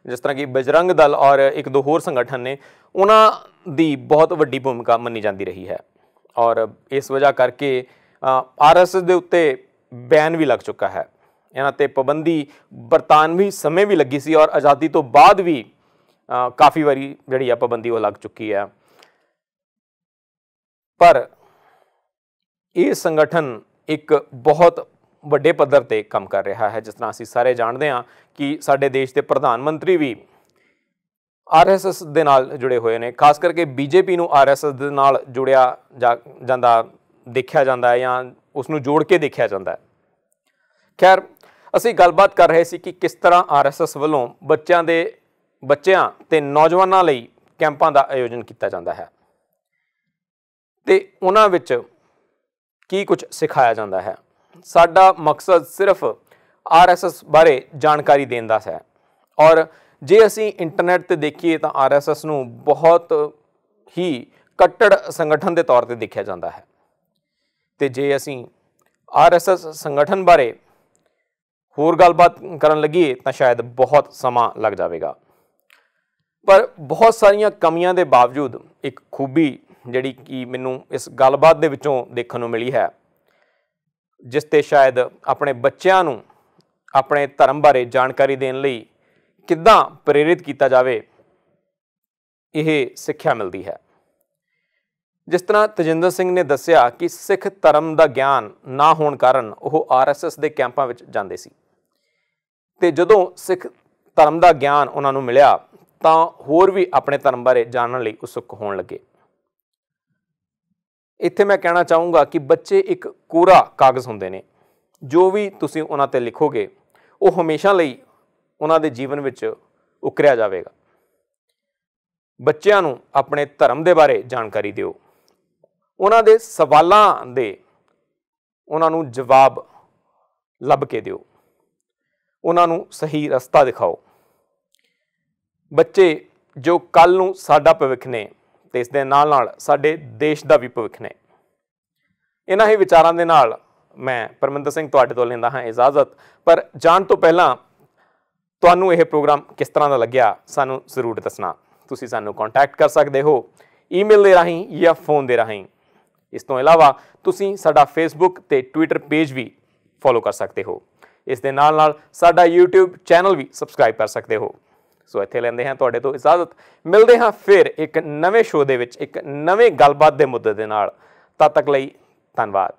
[SPEAKER 1] ਜਿਸ ਤਰ੍ਹਾਂ ਕਿ ਬਜਰੰਗ ਦਲ ਔਰ ਇੱਕ ਦੋ ਹੋਰ ਸੰਗਠਨ ਨੇ, ਉਹਨਾਂ ਦੀ ਬਹੁਤ ਵੱਡੀ ਭੂਮਿਕਾ ਮੰਨੀ ਜਾਂਦੀ ਰਹੀ ਹੈ। ਔਰ ਇਸ ਵਜ੍ਹਾ ਕਰਕੇ RSS ਦੇ ਉੱਤੇ ਬੈਨ ਵੀ ਲੱਗ ਚੁੱਕਾ ਹੈ। ਇਹਨਾਂ 'ਤੇ ਪਾਬੰਦੀ ਬਰਤਾਨਵੀ ਸਮੇਂ ਵੀ ਲੱਗੀ ਸੀ ਔਰ ਆਜ਼ਾਦੀ ਤੋਂ ਬਾਅਦ ਵੀ ਕਾਫੀ ਵਾਰੀ ਜਿਹੜੀ ਆ ਪਾਬੰਦੀ ਉਹ ਲੱਗ ਚੁੱਕੀ ਹੈ। ਪਰ ਇਹ ਸੰਗਠਨ ਇੱਕ ਬਹੁਤ ਵੱਡੇ ਪੱਧਰ 'ਤੇ ਕੰਮ ਕਰ ਰਿਹਾ ਹੈ। ਜਿਸ ਤਰ੍ਹਾਂ ਅਸੀਂ ਸਾਰੇ ਜਾਣਦੇ ਹਾਂ ਕਿ ਸਾਡੇ ਦੇਸ਼ ਦੇ ਪ੍ਰਧਾਨ ਮੰਤਰੀ ਵੀ RSS ਦੇ ਨਾਲ ਜੁੜੇ ਹੋਏ ਨੇ। ਖਾਸ ਕਰਕੇ BJP ਨੂੰ RSS ਦੇ ਨਾਲ ਜੁੜਿਆ ਜਾਂਦਾ ਦੇਖਿਆ ਜਾਂਦਾ ਹੈ ਜਾਂ ਉਸ ਨੂੰ ਜੋੜ ਕੇ ਦੇਖਿਆ ਜਾਂਦਾ ਹੈ। ਖੈਰ, ਅਸੀਂ ਗੱਲਬਾਤ ਕਰ ਰਹੇ ਸੀ ਕਿ ਕਿਸ ਤਰ੍ਹਾਂ RSS ਵੱਲੋਂ ਬੱਚਿਆਂ ਅਤੇ ਨੌਜਵਾਨਾਂ ਲਈ ਕੈਂਪਾਂ ਦਾ ਆਯੋਜਨ ਕੀਤਾ ਜਾਂਦਾ ਹੈ ਅਤੇ ਉਹਨਾਂ ਵਿੱਚ ਕੀ ਕੁਝ ਸਿਖਾਇਆ ਜਾਂਦਾ ਹੈ। ਸਾਡਾ ਮਕਸਦ ਸਿਰਫ RSS ਬਾਰੇ ਜਾਣਕਾਰੀ ਦੇਣ ਦਾ ਹੈ। ਔਰ ਜੇ ਅਸੀਂ ਇੰਟਰਨੈਟ ਤੇ ਦੇਖੀਏ ਤਾਂ RSS ਨੂੰ ਬਹੁਤ ਹੀ ਕੱਟੜ ਸੰਗਠਨ ਦੇ ਤੌਰ ਤੇ ਦੇਖਿਆ ਜਾਂਦਾ ਹੈ। ਤੇ ਜੇ ਅਸੀਂ RSS ਸੰਗਠਨ ਬਾਰੇ ਹੋਰ ਗੱਲਬਾਤ ਕਰਨ ਲੱਗੀਏ ਤਾਂ ਸ਼ਾਇਦ ਬਹੁਤ ਸਮਾਂ ਲੱਗ ਜਾਵੇਗਾ। ਪਰ ਬਹੁਤ ਸਾਰੀਆਂ ਕਮੀਆਂ ਦੇ ਬਾਵਜੂਦ ਇੱਕ ਖੂਬੀ ਜਿਹੜੀ ਕਿ ਮੈਨੂੰ ਇਸ ਗੱਲਬਾਤ ਦੇ ਵਿੱਚੋਂ ਦੇਖਣ ਨੂੰ ਮਿਲੀ ਹੈ, ਜਿਸ ਤੇ ਸ਼ਾਇਦ ਆਪਣੇ ਬੱਚਿਆਂ ਨੂੰ ਆਪਣੇ ਧਰਮ ਬਾਰੇ ਜਾਣਕਾਰੀ ਦੇਣ ਲਈ ਕਿੱਦਾਂ ਪ੍ਰੇਰਿਤ ਕੀਤਾ ਜਾਵੇ, ਇਹ ਸਿੱਖਿਆ ਮਿਲਦੀ ਹੈ। ਜਿਸ ਤਰ੍ਹਾਂ ਤਜਿੰਦਰ ਸਿੰਘ ਨੇ ਦੱਸਿਆ ਕਿ ਸਿੱਖ ਧਰਮ ਦਾ ਗਿਆਨ ਨਾ ਹੋਣ ਕਾਰਨ ਉਹ RSS ਦੇ ਕੈਂਪਾਂ ਵਿੱਚ ਜਾਂਦੇ ਸੀ ਤੇ ਜਦੋਂ ਸਿੱਖ ਧਰਮ ਦਾ ਗਿਆਨ ਉਹਨਾਂ ਨੂੰ ਮਿਲਿਆ ਤਾਂ ਹੋਰ ਵੀ ਆਪਣੇ ਧਰਮ ਬਾਰੇ ਜਾਣਨ ਲਈ ਉਤਸੁਕ ਹੋਣ ਲੱਗੇ। ਇੱਥੇ ਮੈਂ ਕਹਿਣਾ ਚਾਹੂੰਗਾ ਕਿ ਬੱਚੇ ਇੱਕ ਕੋਰਾ ਕਾਗਜ਼ ਹੁੰਦੇ ਨੇ। ਜੋ ਵੀ ਤੁਸੀਂ ਉਹਨਾਂ ਤੇ ਲਿਖੋਗੇ ਉਹ ਹਮੇਸ਼ਾ ਲਈ ਉਹਨਾਂ ਦੇ ਜੀਵਨ ਵਿੱਚ ਉਕਰਿਆ ਜਾਵੇਗਾ। ਬੱਚਿਆਂ ਨੂੰ ਆਪਣੇ ਧਰਮ ਦੇ ਬਾਰੇ ਜਾਣਕਾਰੀ ਦਿਓ, ਉਹਨਾਂ ਦੇ ਸਵਾਲਾਂ ਦੇ ਉਹਨਾਂ ਨੂੰ ਜਵਾਬ ਲੱਭ ਕੇ ਦਿਓ, ਉਹਨਾਂ ਨੂੰ ਸਹੀ ਰਸਤਾ ਦਿਖਾਓ। ਬੱਚੇ ਜੋ ਕੱਲ੍ਹ ਨੂੰ ਸਾਡਾ ਭਵਿੱਖ ਨੇ ਤੇ ਇਸ ਦੇ ਨਾਲ ਨਾਲ ਸਾਡੇ ਦੇਸ਼ ਦਾ ਵੀ ਭਵਿੱਖ ਨੇ। ਇਹਨਾਂ ਹੀ ਵਿਚਾਰਾਂ ਦੇ ਨਾਲ ਮੈਂ ਪਰਮਿੰਦਰ ਸਿੰਘ ਤੁਹਾਡੇ ਤੋਂ ਲੈਂਦਾ ਹਾਂ ਇਜਾਜ਼ਤ। ਪਰ ਜਾਣ ਤੋਂ ਪਹਿਲਾਂ ਤੁਹਾਨੂੰ ਇਹ ਪ੍ਰੋਗਰਾਮ ਕਿਸ ਤਰ੍ਹਾਂ ਦਾ ਲੱਗਿਆ ਸਾਨੂੰ ਜ਼ਰੂਰ ਦੱਸਣਾ। ਤੁਸੀਂ ਸਾਨੂੰ ਕੰਟੈਕਟ ਕਰ ਸਕਦੇ ਹੋ ਈਮੇਲ ਦੇ ਰਾਹੀਂ ਜਾਂ ਫੋਨ ਦੇ ਰਾਹੀਂ। ਇਸ ਤੋਂ ਇਲਾਵਾ ਤੁਸੀਂ ਸਾਡਾ ਫੇਸਬੁੱਕ ਤੇ ਟਵਿੱਟਰ ਪੇਜ ਵੀ ਫੋਲੋ ਕਰ ਸਕਦੇ ਹੋ। ਇਸ ਦੇ ਨਾਲ ਨਾਲ ਸਾਡਾ YouTube ਚੈਨਲ ਵੀ ਸਬਸਕ੍ਰਾਈਬ ਕਰ ਸਕਦੇ ਹੋ। ਸੋ ਇੱਥੇ ਲੈਂਦੇ ਹਾਂ ਤੁਹਾਡੇ ਤੋਂ ਇਜਾਜ਼ਤ। ਮਿਲਦੇ ਹਾਂ ਫਿਰ ਇੱਕ ਨਵੇਂ ਸ਼ੋਅ ਦੇ ਵਿੱਚ ਇੱਕ ਨਵੇਂ ਗੱਲਬਾਤ ਦੇ ਮੁੱਦੇ ਦੇ ਨਾਲ। ਤਦ ਤੱਕ ਲਈ ਧੰਨਵਾਦ।